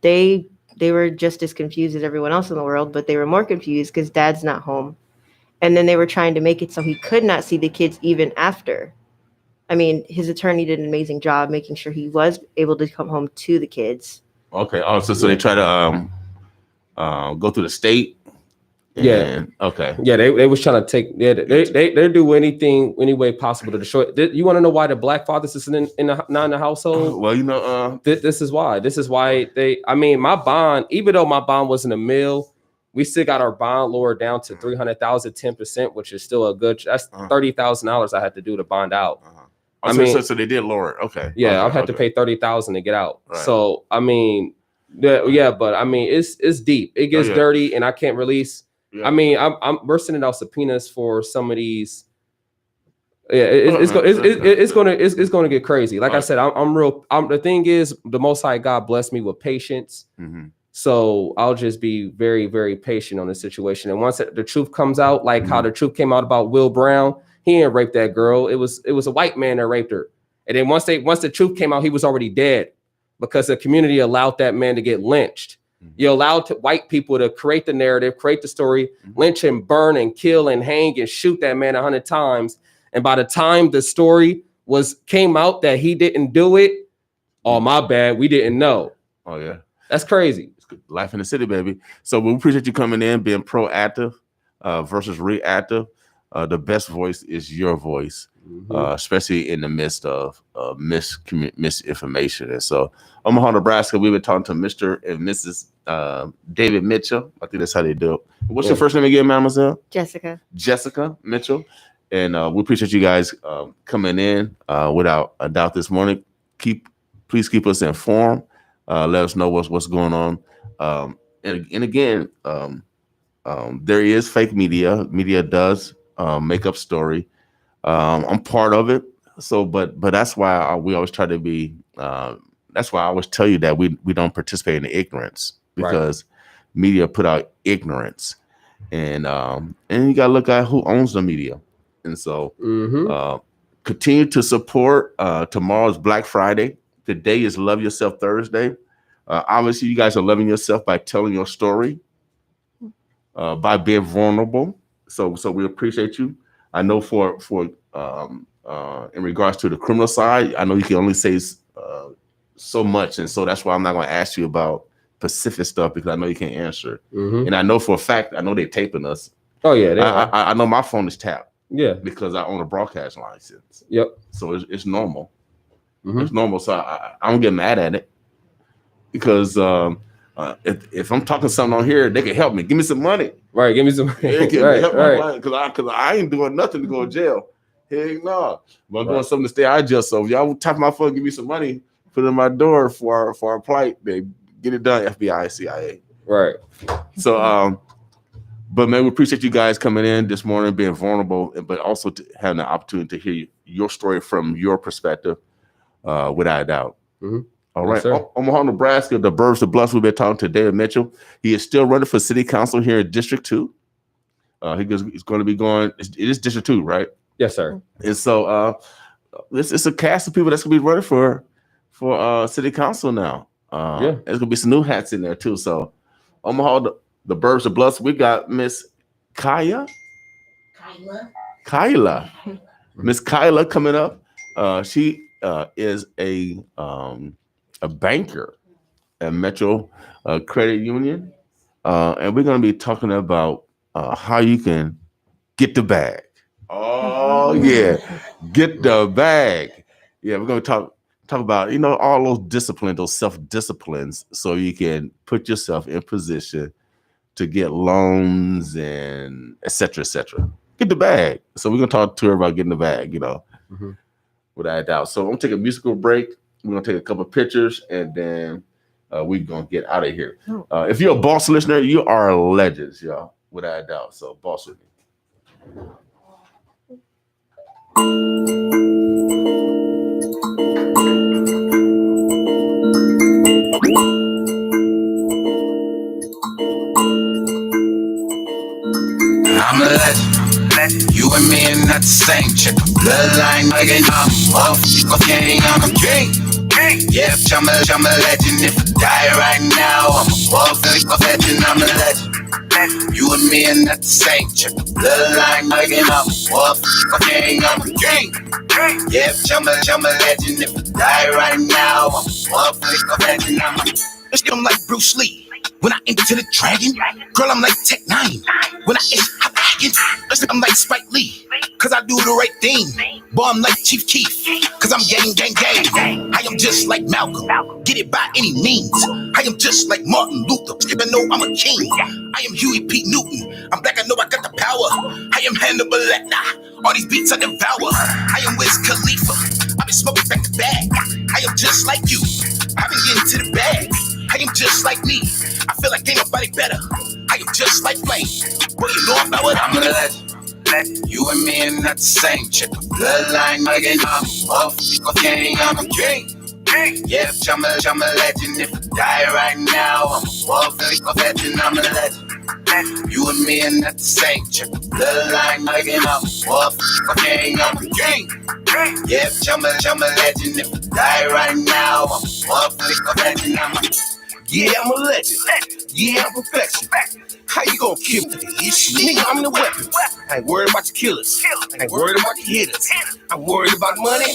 they were just as confused as everyone else in the world, but they were more confused because dad's not home. And then they were trying to make it so he could not see the kids even after. I mean, his attorney did an amazing job making sure he was able to come home to the kids. Okay. Oh, so they try to go through the state. Yeah. Okay. Yeah, they was trying to take. Yeah, they do anything any way possible to destroy. You want to know why the black fathers is not in the household? Well, this is why. This is why they. I mean, my bond, even though my bond wasn't a mill, we still got our bond lowered down to 300,000, 10%, which is still a good. That's $30,000 I had to do to bond out. So they did lower it. Okay. Yeah, I've had to pay $30,000 to get out. Right. So I mean, but I mean, it's deep. It gets dirty, and I can't release. Yeah. I mean, we're sending out subpoenas for some of these. Yeah, it's going to get crazy. Like I said, I'm real. The thing is, the Most High God blessed me with patience. Mm-hmm. So I'll just be very, very patient on this situation. And once the truth comes out, like how the truth came out about Will Brown, he didn't rape that girl. It was a white man that raped her. And then once the truth came out, he was already dead because the community allowed that man to get lynched. Mm-hmm. You allowed white people to create the narrative, create the story, lynch and burn and kill and hang and shoot that man 100 times. And by the time the story came out that he didn't do it, oh, my bad, we didn't know. Oh, yeah. That's crazy. It's good. Life in the city, baby. So we appreciate you coming in, being proactive versus reactive. The best voice is your voice. especially in the midst of misinformation. And so, Omaha, Nebraska, we've been talking to Mr. and Mrs. David Mitchell. I think that's how they do it. What's your first name again, mademoiselle? Jessica. Jessica Mitchell. And we appreciate you guys coming in without a doubt this morning. Please keep us informed. Let us know what's going on. And again, there is fake media. Media does make up story. I'm part of it. So, but that's why we always try to be. That's why I always tell you that we don't participate in the ignorance, because media put out ignorance, and you gotta look at who owns the media. And so continue to support. Tomorrow's Black Friday. Today is Love Yourself Thursday. Obviously, you guys are loving yourself by telling your story, by being vulnerable. So we appreciate you. I know for in regards to the criminal side, I know you can only say so much, and so that's why I'm not going to ask you about specific stuff, because I know you can't answer. And I know for a fact, I know they're taping us. Oh yeah, I know my phone is tapped. Yeah, because I own a broadcast license. Yep. So it's normal. It's normal. So I don't get mad at it, because if I'm talking something on here, they can help me. Give me some money. Right. Give me some money. They can help me, because I ain't doing nothing to go to jail. Heck no. But I'm doing something to stay out of jail. So if y'all tap my phone, give me some money, put it in my door for our plight, they get it done. FBI, CIA. Right. So but man, we appreciate you guys coming in this morning, being vulnerable, but also having the opportunity to hear your story from your perspective, without a doubt. All right. Omaha, Nebraska, the Burbs, the Bluffs. We've been talking to David Mitchell. He is still running for city council here in District 2. He's going to be going. It is District 2, right? Yes, sir. And so it's a cast of people that's going to be running for city council now. There's going to be some new hats in there too. So Omaha, the Burbs, the Bluffs. We got Miss Chyla. Miss Chyla coming up. She is a banker at Metro Credit Union, and we're going to be talking about how you can get the bag. Oh yeah, get the bag. Yeah, we're going to talk about all those disciplines, those self-disciplines, so you can put yourself in position to get loans and et cetera, et cetera. Get the bag. So we're going to talk to her about getting the bag, without a doubt. So I'm going to take a musical break. We're going to take a couple of pictures, and then we're going to get out of here. If you're a Boss listener, you are legends, y'all, without a doubt. So Boss with me. I'm a legend. You and me are not the same chick. Bloodline again. I'm off. Okay, I'm a king. Yeah, I'm a legend. If I die right now, I'm off. Legend. I'm a legend. You and me are not the same chick. Bloodline again. I'm off. Okay, I'm a king. Yeah, I'm a legend. If I die right now, I'm off. Legend. I'm like Bruce Lee. When I enter the dragon, girl, I'm like Tech 9. When I enter I'm like Spike Lee, cause I do the right thing. Boy, I'm like Chief Keef, cause I'm gang. I am just like Malcolm, get it by any means. I am just like Martin Luther, even though I'm a king. I am Huey P. Newton, I'm black, I know I got the power. I am Hannibal Lecter, all these beats I devour. I am Wiz Khalifa, I've been smoking back to back. I am just like you, I've been getting to the bag. I am just like me, I feel like ain't nobody better. I am just like Flame. What you know about it? I'm a legend. You and me are not the same chick. Bloodline again. I'm off. Okay, I'm a king. Yeah, I'm a legend. If I die right now, I'm off. Legend. I'm a legend. You and me are not the same chick. Bloodline again. I'm off. Okay, I'm a king. Yeah, I'm a legend. If I die right now, I'm off. Legend. Yeah, I'm a legend. Yeah, I'm perfection. How you gonna kill me? Nigga, I'm the weapon. I ain't worried about your killers. I ain't worried about your hitters. I'm worried about money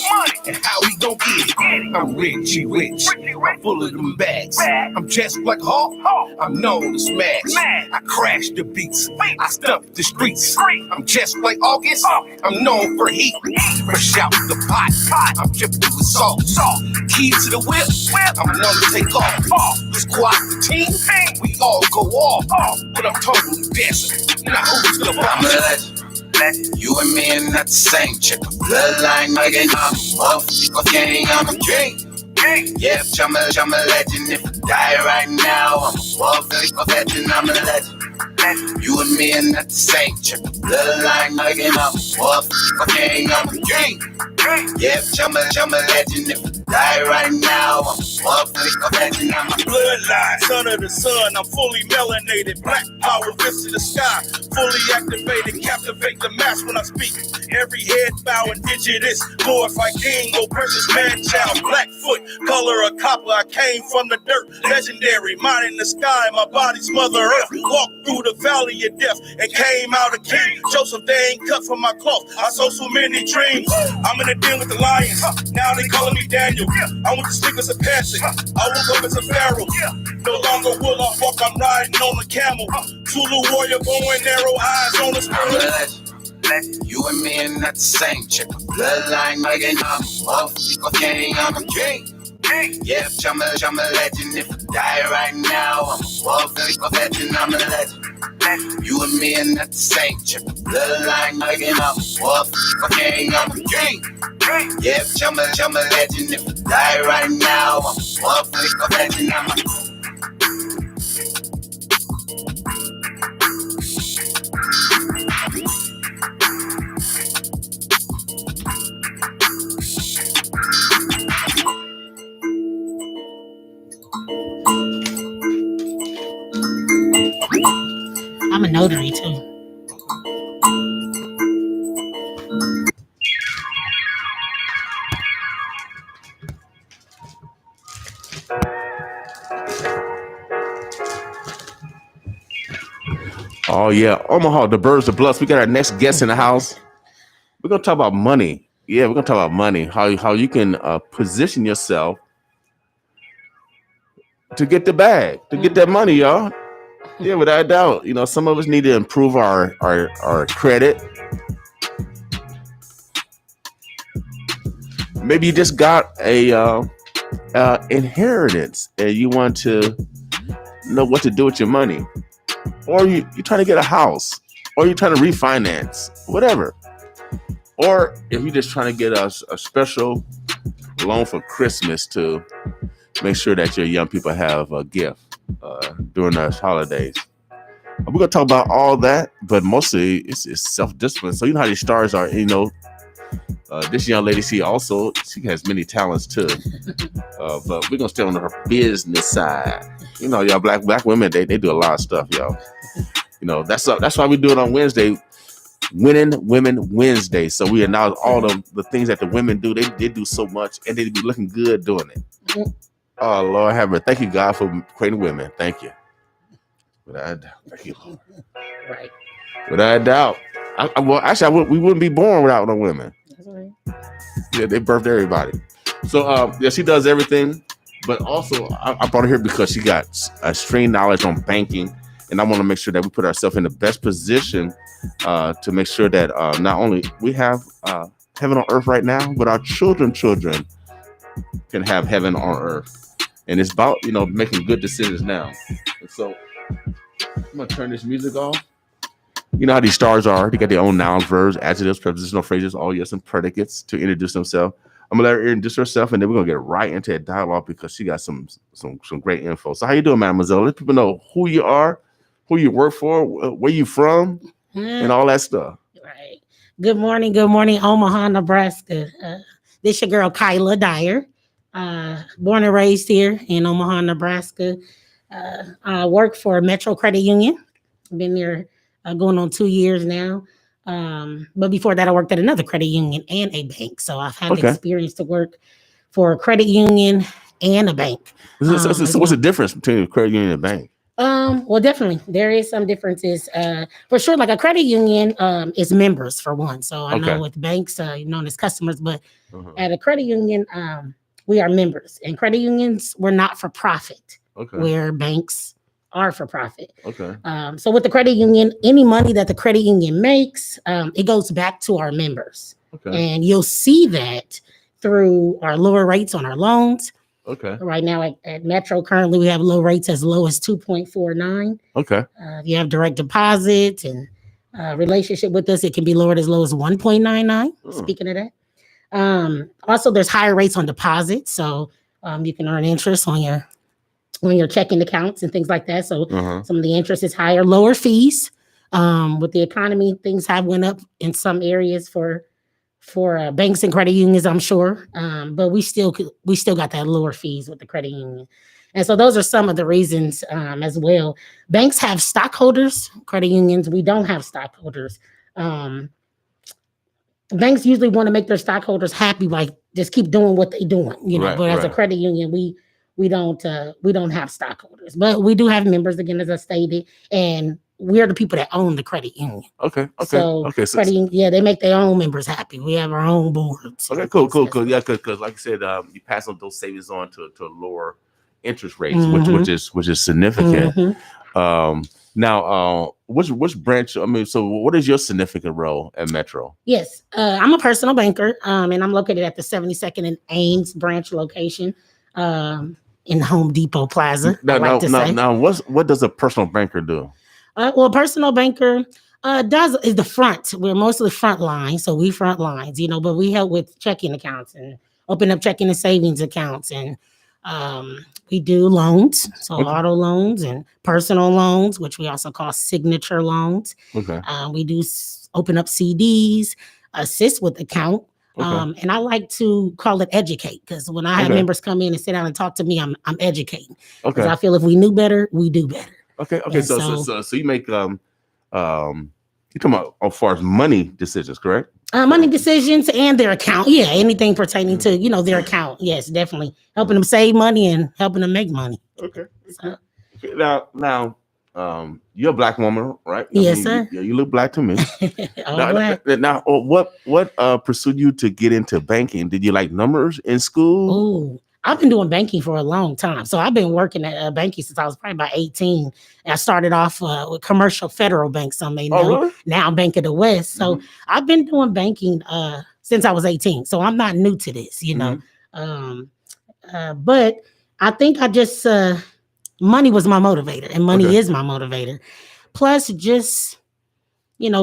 and how we gon' get it. I'm rich, I'm full of them bags. I'm just like Hawk, I'm known to smash. I crash the beats, I stump the streets. I'm just like August, I'm known for heat. Fresh out the pot, I'm dripping with salt. Key to the whip, I'm known to take off. This squad, the team, we all go off. But I'm totally dancing, now who's the boss? You and me are not the same chick. Bloodline again, I'm a king, I'm a king. Yeah, I'm a legend. If I die right now, I'm a legend, I'm a legend. You and me are not the same chick. Bloodline again, I'm a king, I'm a king. Yeah, I'm a legend. If I die right now, I'm a legend, I'm a bloodline. Son of the sun, I'm fully melanated. Black power lifts to the sky. Fully activated, captivate the mass when I speak. Every head bowing digit is glorified king, oh precious man child. Blackfoot, color of copper, I came from the dirt. Legendary, mine in the sky, my body's mother earth. Walked through the valley of death and came out a king. Joseph, they ain't cut from my cloth. I saw so many dreams. I'm in the den with the lions. Now they calling me Daniel. I went to sleep as a peasant. I woke up as a pharaoh. No longer will I walk, I'm riding on a camel. Zulu warrior, bow and arrow, eyes on the spirit. You and me are not the same chick. Bloodline again, I'm a king, I'm a king. Yeah, I'm a legend. If I die right now, I'm a legend, I'm a legend. You and me are not the same chick. Bloodline again, I'm a king, I'm a king. Yeah, I'm a legend. If I die right now, I'm a legend, I'm a I'm a notary too. Oh yeah, Omaha, the birds, the bluffs. We got our next guest in the house. We're gonna talk about money. Yeah, we're gonna talk about money. How you can position yourself to get the bag, to get that money, y'all. Yeah, without a doubt. You know, some of us need to improve our credit. Maybe you just got a inheritance and you want to know what to do with your money, or you're trying to get a house, or you're trying to refinance, whatever. Or if you're just trying to get a special loan for Christmas to make sure that your young people have a gift during those holidays. We're going to talk about all that, but mostly it's self-discipline. So you know how these stars are, you know, this young lady, she has many talents too. But we're going to stay on her business side. You know, y'all black women, they do a lot of stuff, y'all. You know, that's why we do it on Wednesday. Winning Women Wednesday. So we announce all the things that the women do. They do so much, and they be looking good doing it. Oh, Lord have mercy. Thank you, God, for creating women. Thank you. Without a doubt. Thank you, Lord. Right. Without a doubt. We wouldn't be born without no women. That's right. Yeah, they birthed everybody. So, yeah, she does everything. But also, I brought her here because she got a strained knowledge on banking. And I want to make sure that we put ourselves in the best position to make sure that not only we have heaven on earth right now, but our children can have heaven on earth. And it's about, you know, making good decisions now. And so I'm going to turn this music off. You know how these stars are. They got their own nouns, verbs, adjectives, prepositional phrases, all yes, and predicates to introduce themselves. I'm going to let her introduce herself, and then we're going to get right into a dialogue because she got some great info. So how you doing, mademoiselle? Let people know who you are, who you work for, where you from, and all that stuff. Right. Good morning, Omaha, Nebraska. This your girl, Chyla Dyer. Born and raised here in Omaha, Nebraska. I work for Metro Credit Union. Been there going on 2 years now. But before that, I worked at another credit union and a bank. So I've had the experience to work for a credit union and a bank. So what's the difference between a credit union and a bank? Well, definitely there is some differences. For sure, like a credit union is members for one. So I know with banks, known as customers, but at a credit union, we are members. And credit unions, we're not for profit. Where banks are for profit. So with the credit union, any money that the credit union makes, it goes back to our members. And you'll see that through our lower rates on our loans. Right now at Metro, currently we have low rates as low as 2.49. If you have direct deposit and relationship with us, it can be lowered as low as 1.99. Speaking of that. Also, there's higher rates on deposits. So you can earn interest on your checking accounts and things like that. So some of the interest is higher, lower fees. With the economy, things have went up in some areas for banks and credit unions, I'm sure. But we still got that lower fees with the credit union. And so those are some of the reasons as well. Banks have stockholders, credit unions, we don't have stockholders. Banks usually want to make their stockholders happy, like just keep doing what they're doing, but as a credit union, we don't have stockholders, but we do have members, again, as I stated, and we're the people that own the credit union. So credit union, they make their own members happy. We have our own boards. Cool. Yeah, because like I said, you pass on those savings on to lower interest rates, which is significant. Now, which branch? I mean, so what is your significant role at Metro? Yes, I'm a personal banker, and I'm located at the 72nd and Ames branch location. In Home Depot Plaza. Now, what does a personal banker do? Well, a personal banker is the front. We're mostly front line, so we front lines, but we help with checking accounts and open up checking and savings accounts, and we do loans, so auto loans and personal loans, which we also call signature loans. We do open up CDs, assist with account. And I like to call it educate, because when I have members come in and sit down and talk to me, I'm educating. Because I feel if we knew better, we do better. So you make you're talking about as far as money decisions, correct? Money decisions and their account. Yeah, anything pertaining to their account. Yes, definitely helping them save money and helping them make money. Now, you're a Black woman, right? Yes, sir. You look Black to me. Black. What pursued you to get into banking? Did you like numbers in school? Oh, I've been doing banking for a long time. So I've been working at banking since I was probably about 18. And I started off with Commercial Federal Bank, some may know. Really? Now Bank of the West. So I've been doing banking since I was 18. So I'm not new to this, but I think I just money was my motivator, and money is my motivator. Plus, just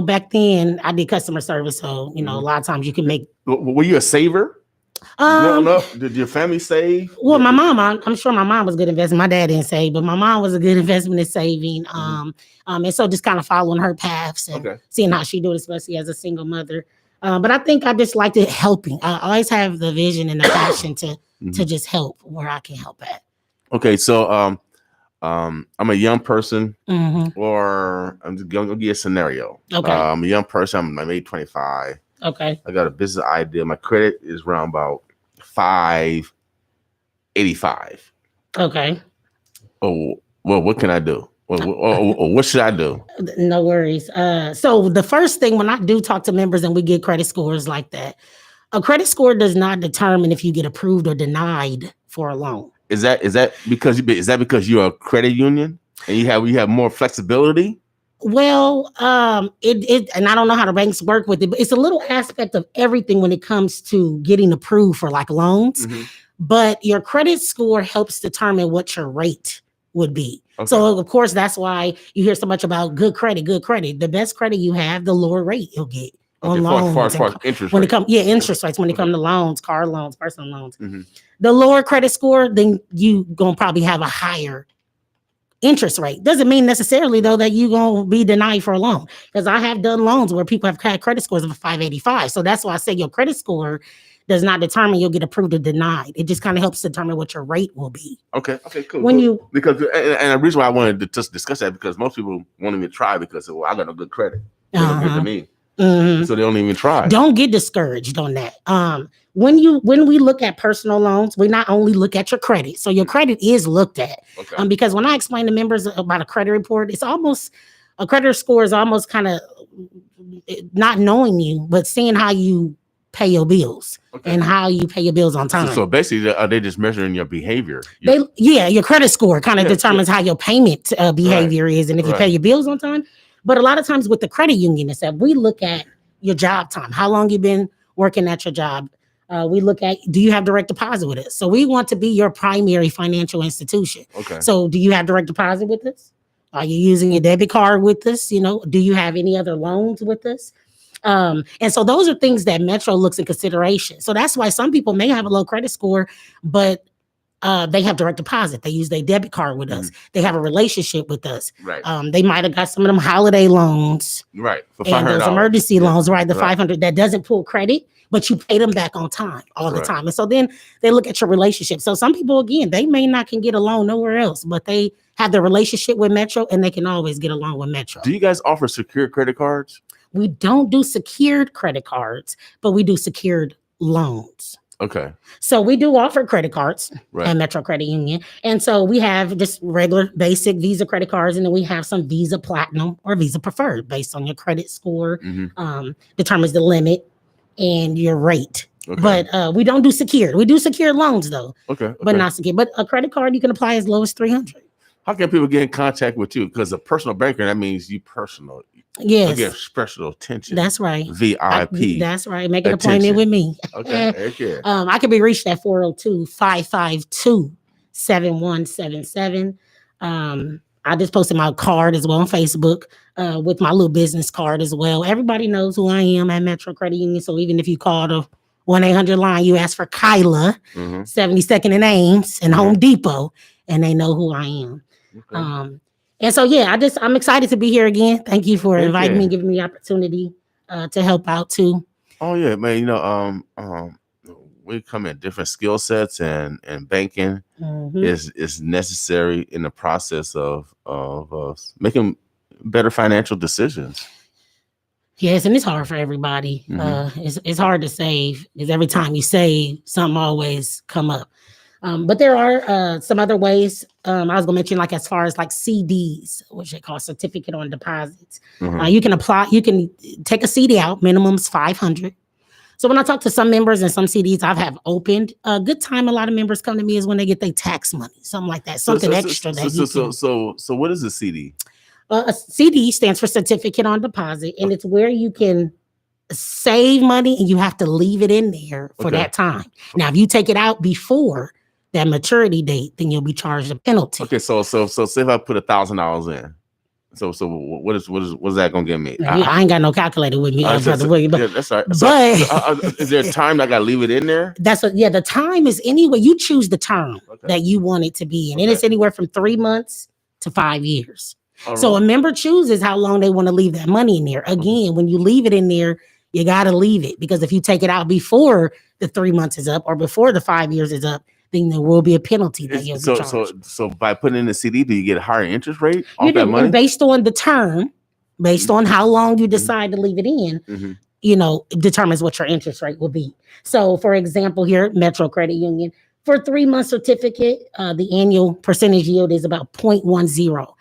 back then I did customer service, so a lot of times you can make. Were you a saver? Growing up, did your family save? Well, my mom, I'm sure my mom was good investment. My dad didn't save, but my mom was a good investment in saving. And so just kind of following her paths and seeing how she do it, especially as a single mother. But I think I just liked it helping. I always have the vision and the passion to just help where I can help at. Okay, so I'm a young person, or I'm just gonna give you a scenario. I'm a young person. I'm maybe 25. I got a business idea. My credit is around about 585. Oh, well, what can I do? What should I do? No worries. So the first thing, when I do talk to members and we get credit scores like that, a credit score does not determine if you get approved or denied for a loan. Is that because you're a credit union and you have more flexibility? Well, it and I don't know how the banks work with it, but it's a little aspect of everything when it comes to getting approved for like loans. But your credit score helps determine what your rate would be. So of course, that's why you hear so much about good credit. The best credit you have, the lower rate you'll get on loans. Far as interest when rates. Interest rates when it comes to loans, car loans, personal loans. The lower credit score, then you gonna probably have a higher interest rate. Doesn't mean necessarily though that you're gonna be denied for a loan, because I have done loans where people have had credit scores of 585. So that's why I say your credit score does not determine you'll get approved or denied. It just kind of helps determine what your rate will be. Okay, cool. Because the reason why I wanted to just discuss that, because most people won't even try because I got no good credit. To me. Mhm. So they don't even try. Don't get discouraged on that. When we look at personal loans, we not only look at your credit. So your credit is looked at. Okay. Because when I explain to members about a credit report, it's almost a credit score is almost kind of not knowing you, but seeing how you pay your bills and how you pay your bills on time. So basically, are they just measuring your behavior? Your credit score kind of determines how your payment behavior is, and if you pay your bills on time. But a lot of times with the credit union itself, we look at your job time, how long you've been working at your job. We look at, do you have direct deposit with us? So we want to be your primary financial institution. Okay. So do you have direct deposit with us? Are you using a debit card with us? You know, do you have any other loans with us? And so those are things that Metro looks in consideration. So that's why some people may have a low credit score, but they have direct deposit. They use their debit card with us. They have a relationship with us. Right. They might have got some of them holiday loans. Right. For and those emergency loans, right? The Right. 500 that doesn't pull credit, but you pay them back on time all the time. And so then they look at your relationship. So some people, again, they may not can get a loan nowhere else, but they have the relationship with Metro and they can always get along with Metro. Do you guys offer secured credit cards? We don't do secured credit cards, but we do secured loans. Okay. So we do offer credit cards at Metro Credit Union. And so we have just regular basic Visa credit cards, and then we have some Visa Platinum or Visa Preferred based on your credit score, determines the limit and your rate. Okay. But we don't do secured. We do secured loans though. Okay. But not secured. But a credit card you can apply as low as $300. How can people get in contact with you? Because a personal banker, that means you personal. Yes. You get special attention. That's right. VIP. That's right. Make an appointment with me. Okay. I can be reached at 402-552-7177. I just posted my card as well on Facebook with my little business card as well. Everybody knows who I am at Metro Credit Union. So even if you call the 1-800 line, you ask for Chyla, 72nd and Ames and Home Depot, and they know who I am. Okay. And so, I'm excited to be here again. Thank you for inviting me, giving me the opportunity to help out too. Oh yeah, man. You know, we come in different skill sets, and banking is necessary in the process of making better financial decisions. Yes, and it's hard for everybody. It's hard to save because every time you save, something always come up. But there are some other ways. I was gonna mention, like as far as like CDs, which they call certificate on deposits. You can apply. You can take a CD out. Minimum's 500. So when I talk to some members and some CDs I've have opened, a good time a lot of members come to me is when they get their tax money, something like that, something extra. So what is a CD? A CD stands for certificate on deposit, and it's where you can save money and you have to leave it in there for that time. Now, if you take it out before that maturity date, then you'll be charged a penalty. Okay, so say if I put $1,000 in, so what is that gonna give me? I ain't got no calculator with me, Brother William. But that's right. But is there a time that I gotta leave it in there? The time is anyway. You choose the term that you want it to be in, and it's anywhere from 3 months to 5 years. So a member chooses how long they want to leave that money in there. Again, when you leave it in there, you got to leave it, because if you take it out before the 3 months is up or before the 5 years is up, then there will be a penalty that you'll be charged. So by putting in the CD, do you get a higher interest rate off that money? Based on the term, based on how long you decide to leave it in, it determines what your interest rate will be. So for example, here at Metro Credit Union, for a 3-month certificate, the annual percentage yield is about 0.10.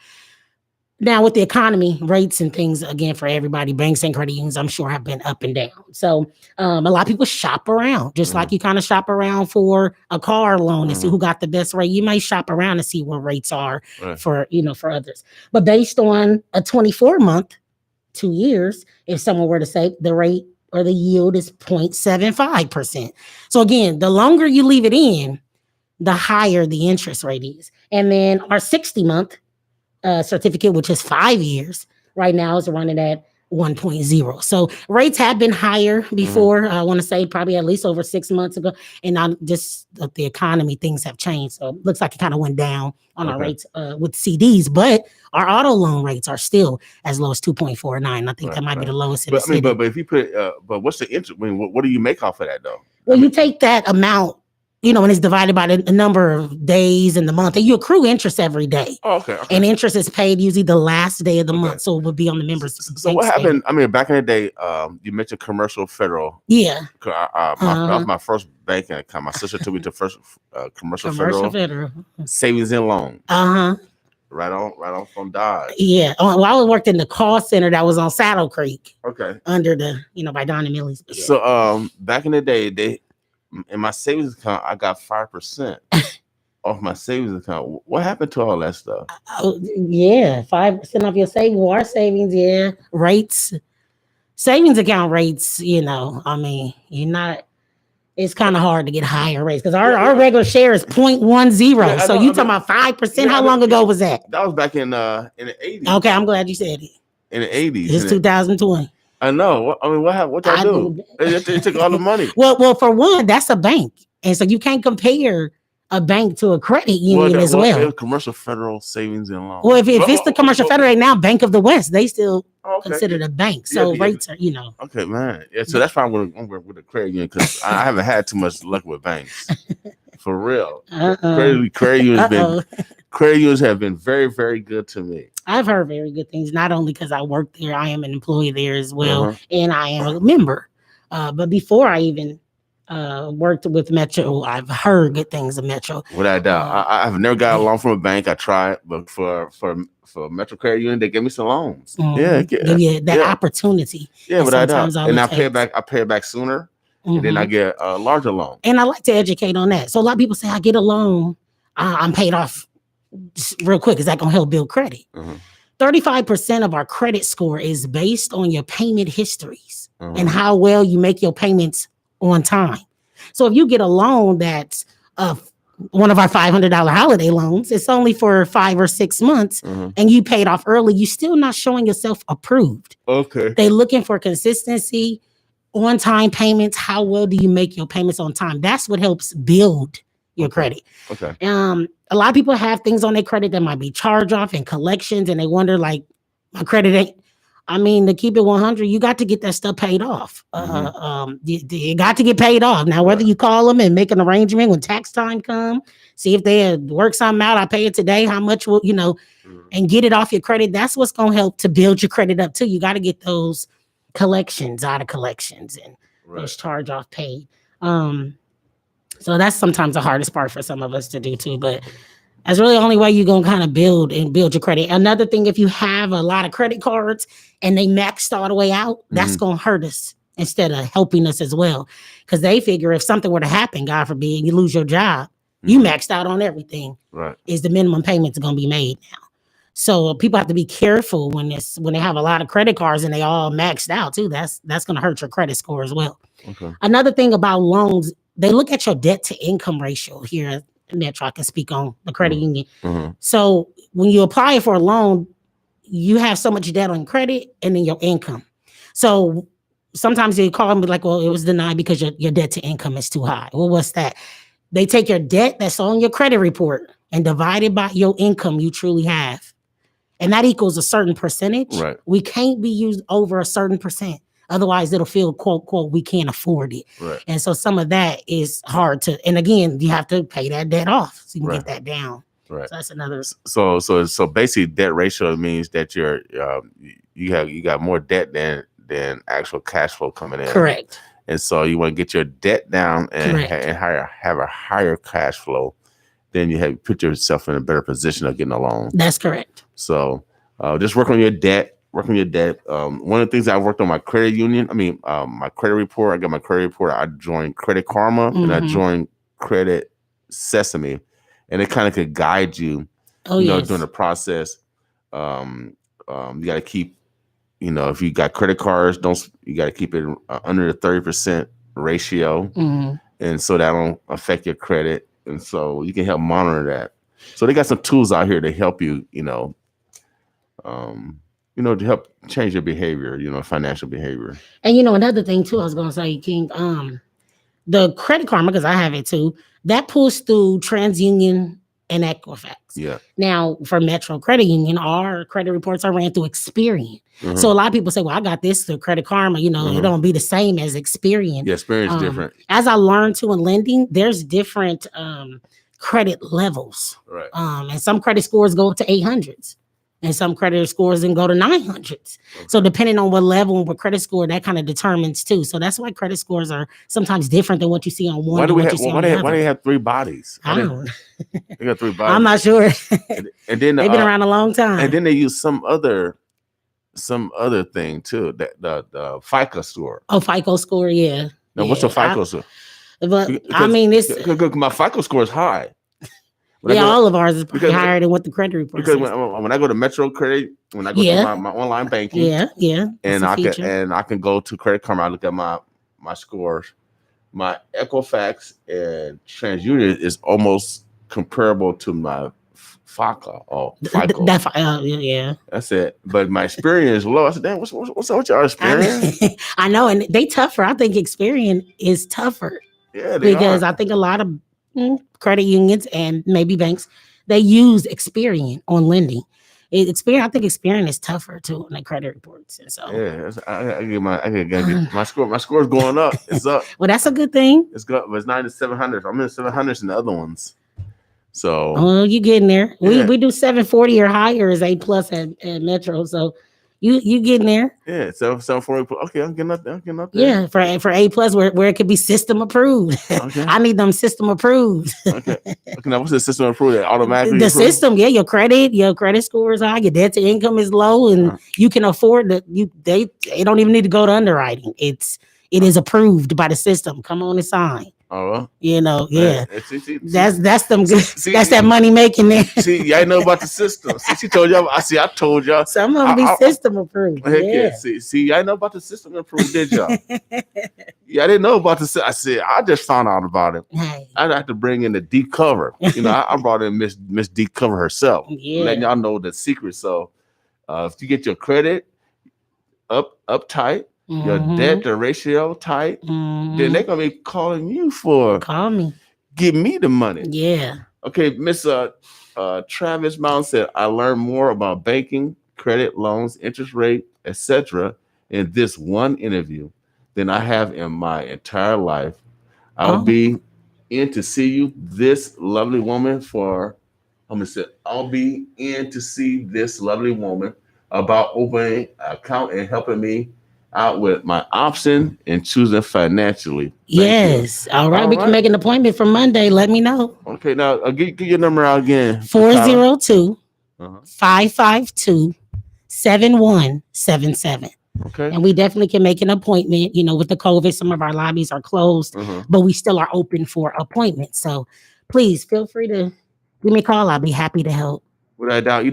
Now, with the economy, rates and things, again, for everybody, banks and credit unions, I'm sure have been up and down. So a lot of people shop around, just like you kind of shop around for a car loan and see who got the best rate. You may shop around and see what rates are for others. But based on a 24-month, 2 years, if someone were to say the rate or the yield is 0.75%. So again, the longer you leave it in, the higher the interest rate is. And then our 60-month certificate, which is 5 years, right now is running at 1.0. So rates have been higher before. I want to say probably at least over 6 months ago. And now just the economy, things have changed. So it looks like it kind of went down on our rates with CDs, but our auto loan rates are still as low as 2.49. I think that might be the lowest in the city. But if you put but what's the interest? I mean, what do you make off of that though? Well, you take that amount and it's divided by the number of days in the month, and you accrue interest every day. Oh, okay. And interest is paid usually the last day of the month, so it would be on the members. So what happened? I mean, back in the day, you mentioned commercial federal. Yeah. That was my first banking account. My sister took me to first commercial federal savings and loan. Right on from Dyer. Yeah. Well, I worked in the call center that was on Saddle Creek. Okay. Under the, by Don and Millie's. Yeah. So back in the day, in my savings account, I got 5% off my savings account. What happened to all that stuff? 5% off your savings, our savings, rates, savings account rates. It's kind of hard to get higher rates because our regular share is 0.10. So you talking about 5%? How long ago was that? That was back in the 80s. Okay, I'm glad you said it. In the 80s. It's 2020. I know. I mean, what happened? What y'all do? They took all the money. Well, for one, that's a bank, and so you can't compare a bank to a credit union as well. Commercial federal savings and loans. Well, if it's the commercial federal right now, Bank of the West, they still considered a bank. So rates are, Okay, man. Yeah, so that's why I'm going to work with a credit union because I haven't had too much luck with banks. For real. Credit unions have been very, very good to me. I've heard very good things, not only because I work there, I am an employee there as well, and I am a member. But before I even worked with Metro, I've heard good things of Metro. Without doubt. I've never got a loan from a bank. I tried, but for Metro Credit Union, they gave me some loans. That opportunity. Yeah, without doubt. And I pay it back sooner, and then I get a larger loan. And I like to educate on that. So a lot of people say, I get a loan, I'm paid off real quick. Is that going to help build credit? 35% of our credit score is based on your payment histories and how well you make your payments on time. So if you get a loan that's one of our $500 holiday loans, it's only for 5 or 6 months and you paid off early, you're still not showing yourself approved. Okay. They're looking for consistency, on-time payments. How well do you make your payments on time? That's what helps build your credit. Okay. A lot of people have things on their credit that might be charge off and collections, and they wonder, like, my credit ain't. I mean, to keep it 100, you got to get that stuff paid off. You got to get paid off. Now, whether you call them and make an arrangement when tax time come, see if they work something out. I pay it today. How much will and get it off your credit. That's what's going to help to build your credit up too. You got to get those collections out of collections and those charge off paid. So that's sometimes the hardest part for some of us to do too, but that's really the only way you're going to kind of build your credit. Another thing, if you have a lot of credit cards and they maxed all the way out, that's going to hurt us instead of helping us as well. Because they figure if something were to happen, God forbid, you lose your job, you maxed out on everything. Right. Is the minimum payments going to be made now? So people have to be careful when they have a lot of credit cards and they all maxed out too. That's going to hurt your credit score as well. Okay. Another thing about loans, they look at your debt to income ratio here at Metro. I can speak on the credit union. So when you apply for a loan, you have so much debt on credit and then your income. So sometimes they call and be like, well, it was denied because your debt to income is too high. Well, what's that? They take your debt that's on your credit report and divide it by your income you truly have. And that equals a certain percentage. Right. We can't be used over a certain percent. Otherwise, it'll feel, quote, quote, we can't afford it. Right. And so some of that is hard to, and again, you have to pay that debt off so you can get that down. Right. So that's another. So basically, debt ratio means that you got more debt than actual cash flow coming in. Correct. And so you want to get your debt down and have a higher cash flow. Then you put yourself in a better position of getting a loan. That's correct. So just work on your debt. One of the things I worked on my credit union, my credit report. I got my credit report. I joined Credit Karma and I joined Credit Sesame, and it kind of could guide you, during the process. You got to keep, if you got credit cards, you got to keep it under the 30% ratio, and so that don't affect your credit, and so you can help monitor that. So they got some tools out here to help you, to help change your behavior, financial behavior. And another thing too, I was gonna say, King, the Credit Karma, because I have it too, that pulls through TransUnion and Equifax. Yeah. Now, for Metro Credit Union, our credit reports are ran through Experian. So a lot of people say, well, I got this through Credit Karma. You know, it don't be the same as Experian. Yeah, Experian is different. As I learned to in lending, there's different credit levels. Right. And some credit scores go up to 800s. And some credit scores then go to 900s. Okay. So depending on what level and what credit score, that kind of determines too. So that's why credit scores are sometimes different than what you see on one. Why do why they have 3 bodies? I don't. They got 3 bodies. I'm not sure. And then They've been around a long time. And then they use some other thing too. That the FICO score. Oh, FICO score, yeah. Now, what's the FICO score? But I mean, it's my FICO score is high. all of ours is probably higher than what the credit report because says. when I go to Metro Credit, when I go to my online banking, and I can go to Credit Karma, I look at my scores. My Equifax and TransUnion is almost comparable to my FICO. Yeah. That's it. But my experience is low. I said, damn, what's up with y'all experience? I know, and they tougher. I think Experian is tougher. Yeah, because I think a lot of credit unions and maybe banks, they use Experian on lending. I think Experian is tougher too on the credit reports. And so I get my score. My score is going up. It's up. Well, that's a good thing. It's good. It's 9 to 700. I'm in 700s in the other ones. So you getting there. Yeah. We do 740 or higher as A+ at Metro. So you getting there. Yeah, 740. Okay, I'm getting up there. Yeah, for A+ where it could be system approved. Okay. I need them system approved. Okay. Now what's the system approved? That automatically the approved? System, yeah, your credit score is high, your debt to income is low, and you can afford that. They don't even need to go to underwriting. It is approved by the system. Come on and sign. Oh, well. Yeah. That's that's that money making there. See, y'all know about the system. She told y'all. I told y'all. Some of them be system approved. Yeah. See, y'all know about the system approved, did y'all? Yeah, I didn't know about the. I said I just found out about it. Hey. I'd have to bring in the deep cover. I brought in Miss Deep Cover herself, letting y'all know the secret. So, if you get your credit up tight. Your debt to ratio tight, then they're gonna be calling you call me, give me the money. Yeah. Okay, Miss Travis Mount said, I learned more about banking, credit, loans, interest rate, etc. in this one interview than I have in my entire life. I'll be in to see you, this lovely woman I'll be in to see this lovely woman about opening an account and helping me out with my option and choosing financially. Yes. All right. We can make an appointment for Monday. Let me know. Okay. Now, give your number out again. 402-552-7177. Okay. And we definitely can make an appointment. With the COVID, some of our lobbies are closed, but we still are open for appointments. So please feel free to give me a call. I'll be happy to help. Without doubt,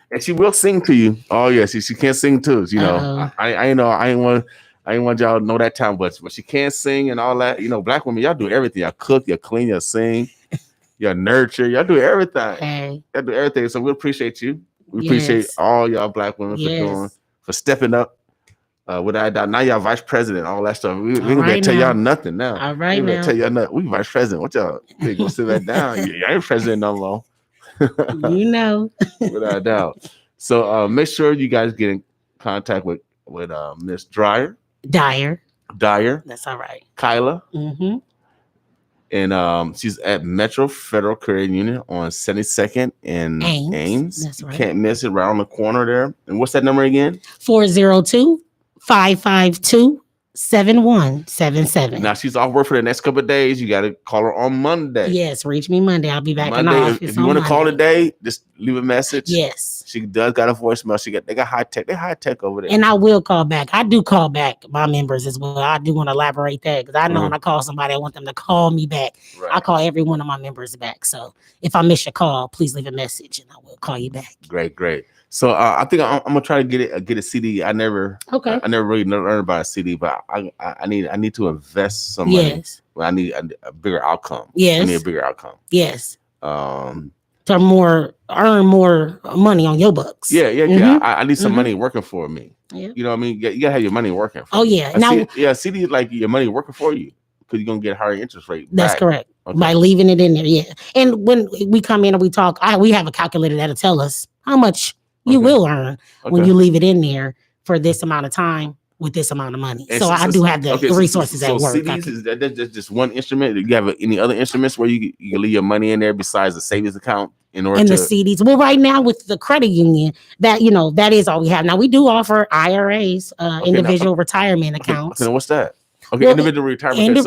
and she will sing to you. Oh yeah, she can't sing too. I ain't want y'all to know that time, but she can't sing and all that. Black women, y'all do everything. Y'all cook, y'all clean, y'all sing, y'all nurture, y'all do everything. Hey. Y'all do everything. So we appreciate you. We appreciate all y'all black women for stepping up. Without doubt, now y'all vice president, all that stuff. We ain't gonna tell y'all nothing now. All right, we now. Tell y'all nothing. We vice president. What y'all gonna sit that down? Y'all ain't president no more. Without doubt. So make sure you guys get in contact with Miss Dyer. That's all right. Chyla. And she's at Metro Federal Credit Union on 72nd and Ames. That's right. You can't miss it, right on the corner there. And what's that number again? 402-552-7177. Now she's off work for the next couple of days. You got to call her on Monday. Yes, reach me Monday. I'll be back in the Monday. office. If you want to call today, just leave a message. Yes. She does got a voicemail. They got high tech. They're high tech over there. And I will call back. I do call back my members as well. I do want to elaborate that because I know when I call somebody, I want them to call me back. Right. I call every one of my members back. So if I miss your call, please leave a message and I will call you back. Great. So I think I'm gonna try to get a CD. I never really learned about a CD, but I need to invest some money. Yes. Well, I need a bigger outcome. Yes. I need a bigger outcome. Yes. To earn more money on your bucks. Yeah. I need some money working for me. Yeah. You know what I mean? You gotta have your money working for you. CD is like your money working for you because you're gonna get a higher interest rate. That's correct. by leaving it in there. Yeah. And when we come in and we talk, we have a calculator that'll tell us how much you will earn when you leave it in there for this amount of time with this amount of money. And so I do have the resources at work. CDs, is that just one instrument? Do you have any other instruments where you can leave your money in there besides the savings account in order and to the CDs? Well, right now with the credit union, that that is all we have. Now we do offer IRAs, individual retirement accounts. Okay, what's that? Okay, individual retirement.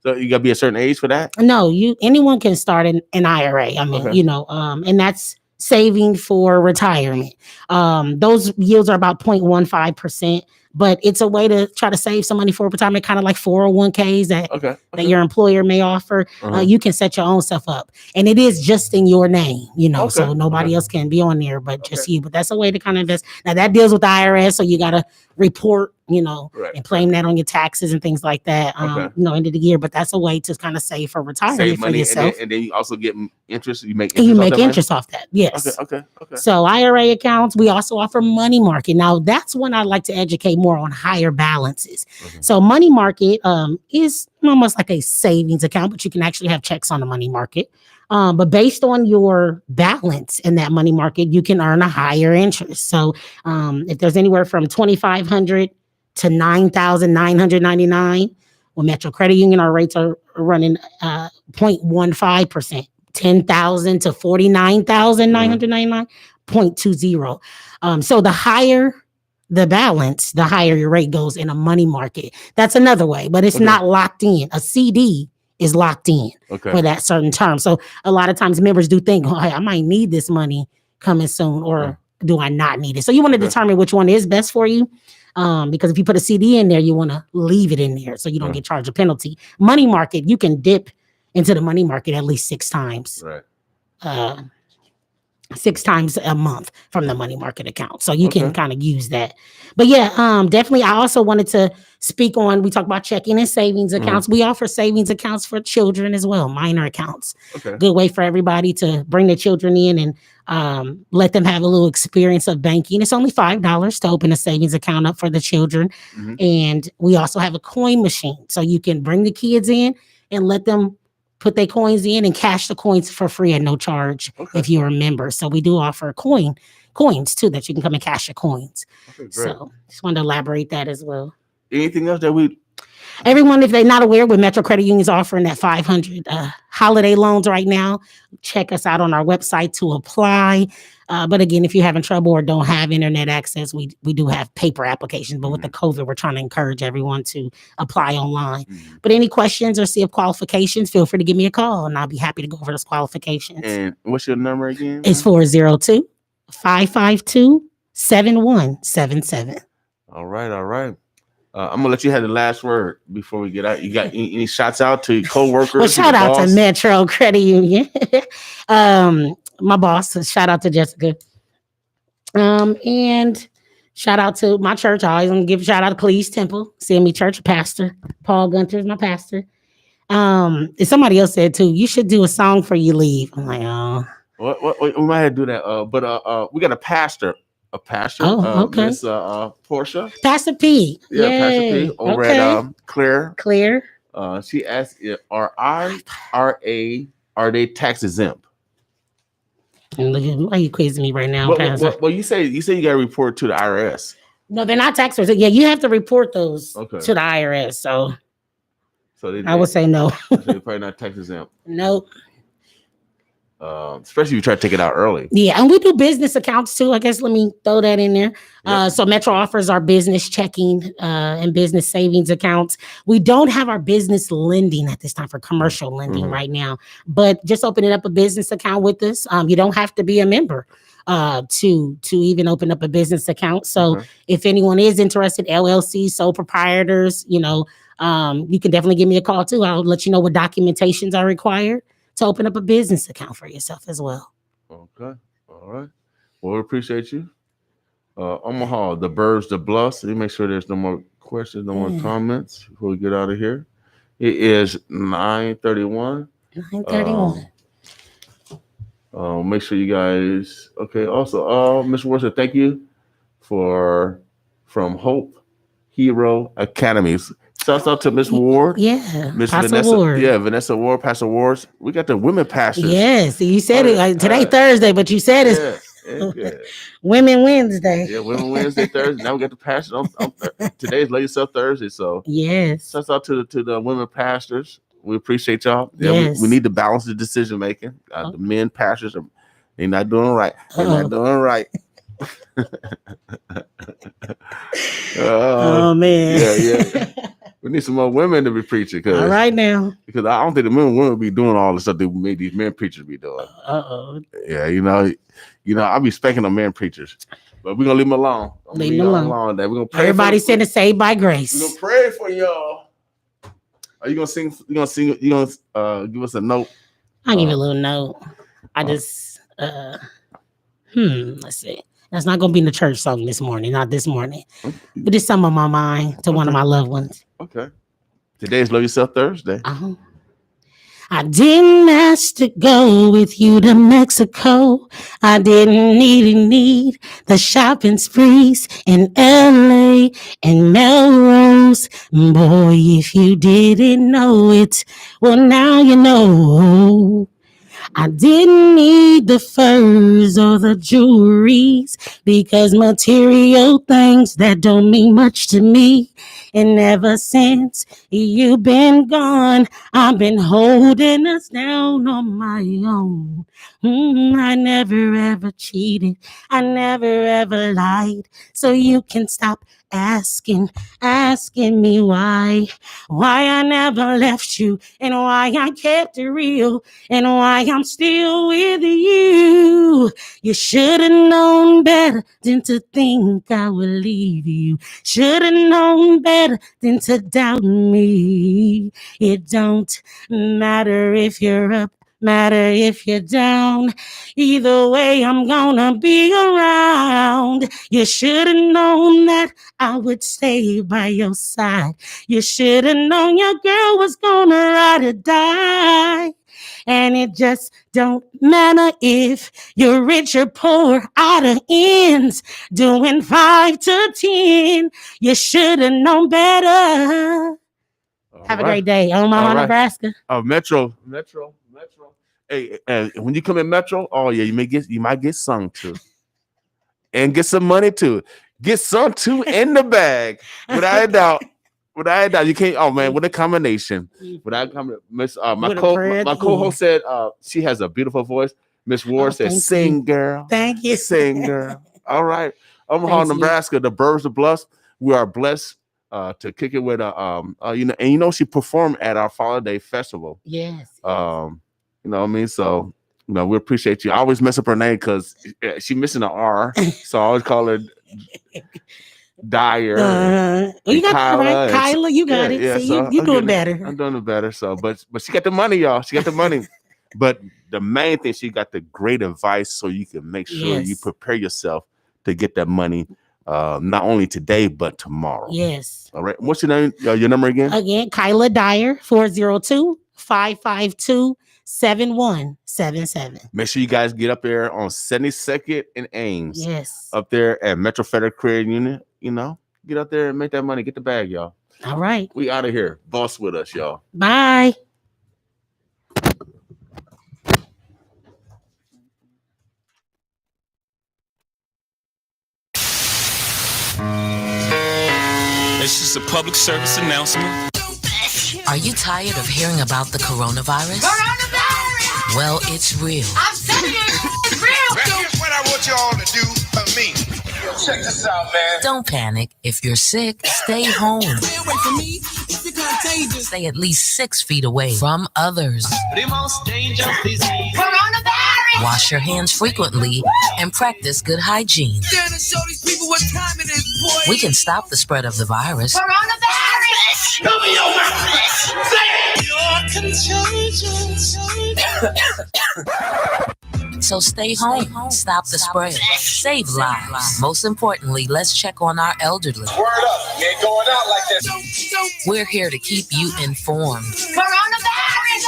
So you gotta be a certain age for that? No, anyone can start an IRA. I mean, and that's saving for retirement. Those yields are about 0.15%, but it's a way to try to save some money for retirement, kind of like 401ks that your employer may offer. You can set your own stuff up, and it is just in your name, so nobody else can be on there but just you. But that's a way to kind of invest. Now that deals with the IRS, so you got to report, and claim that on your taxes and things like that, end of the year. But that's a way to kind of save for retirement save money, for yourself. And then you also get interest. You make interest off that. Yes. Okay. So IRA accounts, we also offer money market. Now that's when I like to educate more on higher balances. So money market is almost like a savings account, but you can actually have checks on the money market. But based on your balance in that money market, you can earn a higher interest. So if there's anywhere from $2,500 to $9,999, with Metro Credit Union, our rates are running 0.15%. $10,000 to $49,999, 0.20. So the higher the balance, the higher your rate goes in a money market. That's another way, but it's not locked in. A CD is locked in for that certain term. So a lot of times members do think, hey, I might need this money coming soon, or do I not need it? So you want to determine which one is best for you. Because if you put a CD in there, you want to leave it in there so you don't get charged a penalty. Money market, you can dip into the money market at least 6 times. 6 times a month from the money market account. So you can kind of use that. But definitely I also wanted to speak on, we talked about checking and savings accounts. We offer savings accounts for children as well, minor accounts. Good way for everybody to bring their children in and let them have a little experience of banking. It's only $5 to open a savings account up for the children. And we also have a coin machine. So you can bring the kids in and let them put their coins in and cash the coins for free at no charge if you're a member. So we do offer coins too, that you can come and cash your coins. So just wanted to elaborate that as well. Anything else that everyone, if they're not aware, with Metro Credit Union is offering that 500 holiday loans right now. Check us out on our website to apply. But again, if you're having trouble or don't have internet access, we do have paper applications. But with the COVID, we're trying to encourage everyone to apply online. But any questions or see if qualifications, feel free to give me a call, and I'll be happy to go over those qualifications. And what's your number again? It's 402-552-7177. All right. I'm gonna let you have the last word before we get out. You got any shouts out to your coworkers? Well, shout out to Metro Credit Union. My boss, shout out to Jessica. And shout out to my church. I always want to give a shout out to Cleese Temple, CME Church pastor. Paul Gunter is my pastor. Somebody else said too, you should do a song for you leave. I'm like, oh. What we might have to do that. But we got a pastor. Miss Portia. Pastor P. Yeah, Yay. Pastor P. Over at Claire. She asked, are they tax exempt? And look, why are you quizzing me right now, Pastor? Well, you say you got to report to the IRS. No, they're not tax exempt. Yeah, you have to report those to the IRS. So I would say no. So they're probably not tax exempt. Nope. Especially if you try to take it out early. Yeah, and we do business accounts too. I guess let me throw that in there. So Metro offers our business checking and business savings accounts. We don't have our business lending at this time for commercial lending right now, but just opening up a business account with us. You don't have to be a member to even open up a business account. So if anyone is interested, LLC, sole proprietors, you can definitely give me a call too. I'll let you know what documentations are required to open up a business account for yourself as well. Okay. All right. Well, we appreciate you. Omaha, the Burbs, the Bluffs. Let me make sure there's no more questions, no more comments before we get out of here. It is 9:31. 9:31. Make sure you guys. Okay. Also, Mr. Worcester, thank you from Hope Hero Academies. Shouts out to Miss Ward. Yeah. Miss Pastor Vanessa. Ward. Yeah, Vanessa Ward, Pastor Wards. We got the women pastors. Yes. You said it like today Thursday, but you said it's Women Wednesday. Yeah, Women Wednesday, Thursday. Now we got the pastors on today's Lady Self Thursday. So yes. Shouts out to the women pastors. We appreciate y'all. Yeah, yes. we need to balance the decision making. The men pastors they're not doing right. They're not doing right. Oh man. Yeah. We need some more women to be preaching. All right now. Because I don't think the women be doing all the stuff that made these men preachers be doing. Yeah, I be expecting the men preachers. But we're gonna leave them alone. Leave them alone. We're gonna pray. Everybody said it's saved by grace. We're gonna pray for y'all. Are you gonna sing? You gonna give us a note? I'll give you a little note. I just let's see. That's not gonna be in the church song this morning, not this morning. But it's something on my mind to one of my loved ones. Okay. Today's Love Yourself Thursday. I didn't ask to go with you to Mexico. I didn't need the shopping sprees in LA and Melrose. Boy, if you didn't know it, well, now you know. I didn't need the furs or the jewelries because material things that don't mean much to me. And ever since you've been gone, I've been holding us down on my own. I never ever cheated. I never ever lied. So you can stop asking me why I never left you and why I kept it real and why I'm still with you. You should have known better than to think I would leave you. Should have known better than to doubt me. It don't matter if you're up, matter if you're down. Either way, I'm gonna be around. You should have known that I would stay by your side. You should have known your girl was gonna ride or die. And it just don't matter if you're rich or poor, out of ends, doing 5 to 10. You should have known better. Have a great day. Omaha, Nebraska. Metro. Hey, when you come in Metro, you might get sung to. And get some money too. Get some too in the bag. Without a doubt. You can't. Oh man, what a combination! Without my co-host said she has a beautiful voice. Miss Ward said, "Sing, girl." Thank you, sing, girl. All right, Omaha, Nebraska. The birds are blessed. We are blessed to kick it with she performed at our Father Day Festival. Yes. You know what I mean? So, we appreciate you. I always mess up her name because she's missing an R. So I always call her Dyer. You got that right. Chyla, you got it. Yeah, see, so you're doing better. I'm doing it better. So, but she got the money, y'all. She got the money. But the main thing, she got the great advice so you can make sure you prepare yourself to get that money not only today, but tomorrow. Yes. All right. What's your name? Your number again? Again, Chyla Dyer, 402-552-7177. Make sure you guys get up there on 72nd and Ames. Yes. Up there at Metro Federal Credit Union. Get up there and make that money. Get the bag, y'all. All right. We out of here. Boss with us, y'all. Bye. It's just a public service announcement. Are you tired of hearing about the coronavirus? Well, it's real. I'm telling you, it's real. Here's what I want you all to do for me. Check this out, man. Don't panic. If you're sick, stay home. Stay away from me. It's contagious. Stay at least 6 feet away from others. The most dangerous disease. Coronavirus. Wash your hands frequently and practice good hygiene. Stand and show these people what time it is, boy. We can stop the spread of the virus. Coronavirus. Show me your mouth. Say it. You're contagious. So stay home. Stop the spread. Save lives. Most importantly, let's check on our elderly. Word up. You ain't going out like this. We're here to keep you informed. Coronavirus.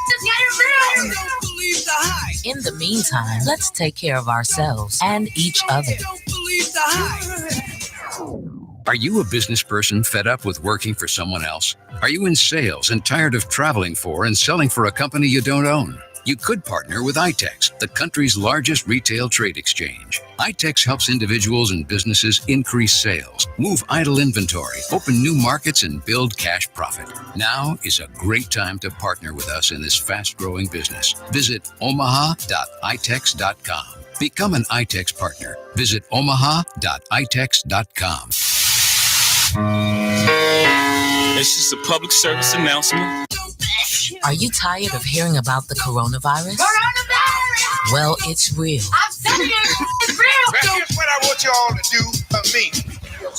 Just get it real. Don't believe the hype. In the meantime, let's take care of ourselves and each other. Don't believe the hype. Are you a business person fed up with working for someone else? Are you in sales and tired of traveling for and selling for a company you don't own? You could partner with iTex, the country's largest retail trade exchange. iTex helps individuals and businesses increase sales, move idle inventory, open new markets, and build cash profit. Now is a great time to partner with us in this fast-growing business. Visit omaha.itex.com. Become an iTex partner. Visit omaha.itex.com. It's just a public service announcement. Are you tired of hearing about the coronavirus? Well, it's real. I'm telling you, it's real. Now, here's what I want you all to do for me.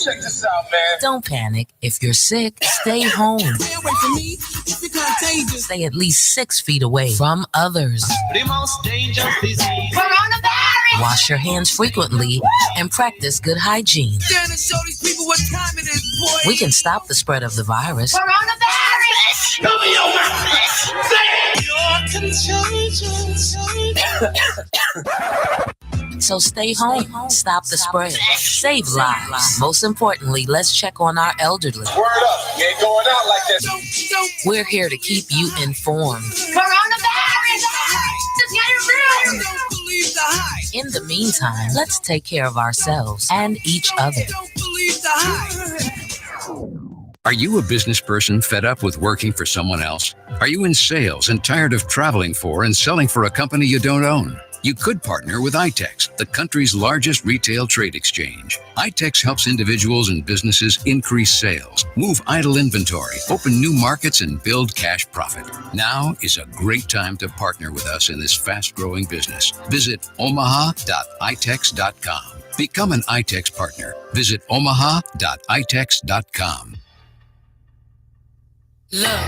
Check this out, man. Don't panic. If you're sick, stay home. Stay away from me. It's contagious. Stay at least 6 feet away from others. The most dangerous disease. Coronavirus. Wash your hands frequently and practice good hygiene. Stand and show these people what time it is, boy. We can stop the spread of the virus. Coronavirus. Cover your mouth. Say it. You're contagious. So stay home, stop the spread, save lives. Most importantly, let's check on our elderly. Word up. You ain't going out like this. We're here to keep you informed. Coronavirus. Just get it real. Don't believe the hype. In the meantime, let's take care of ourselves and each other. Don't believe the hype. Are you a business person fed up with working for someone else? Are you in sales and tired of traveling for and selling for a company you don't own? You could partner with iTex, the country's largest retail trade exchange. iTex helps individuals and businesses increase sales, move idle inventory, open new markets, and build cash profit. Now is a great time to partner with us in this fast-growing business. Visit omaha.itex.com. Become an iTex partner. Visit omaha.itex.com. Look,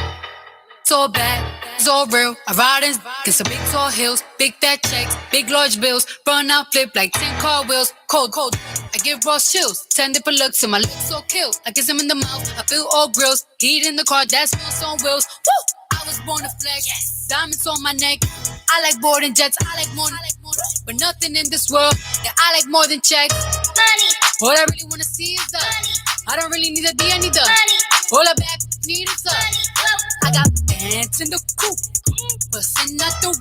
it's all bad, it's all real. I ride in, get some big tall hills, big fat checks, big large bills, run out, flip like 10 car wheels. Cold, cold, I give raw chills, 10 different looks, and my lips so kill. I kiss them in the mouth, I feel all grills, heat in the car, that smells on wheels. Woo! I was born to flex, diamonds on my neck. I like boarding jets, I like more, but nothing in this world that I like more than checks. Money. All I really wanna see is the money. I don't really need a D, I need the money. All I back need is the money. I got bands in the coop, bustin' out the roof.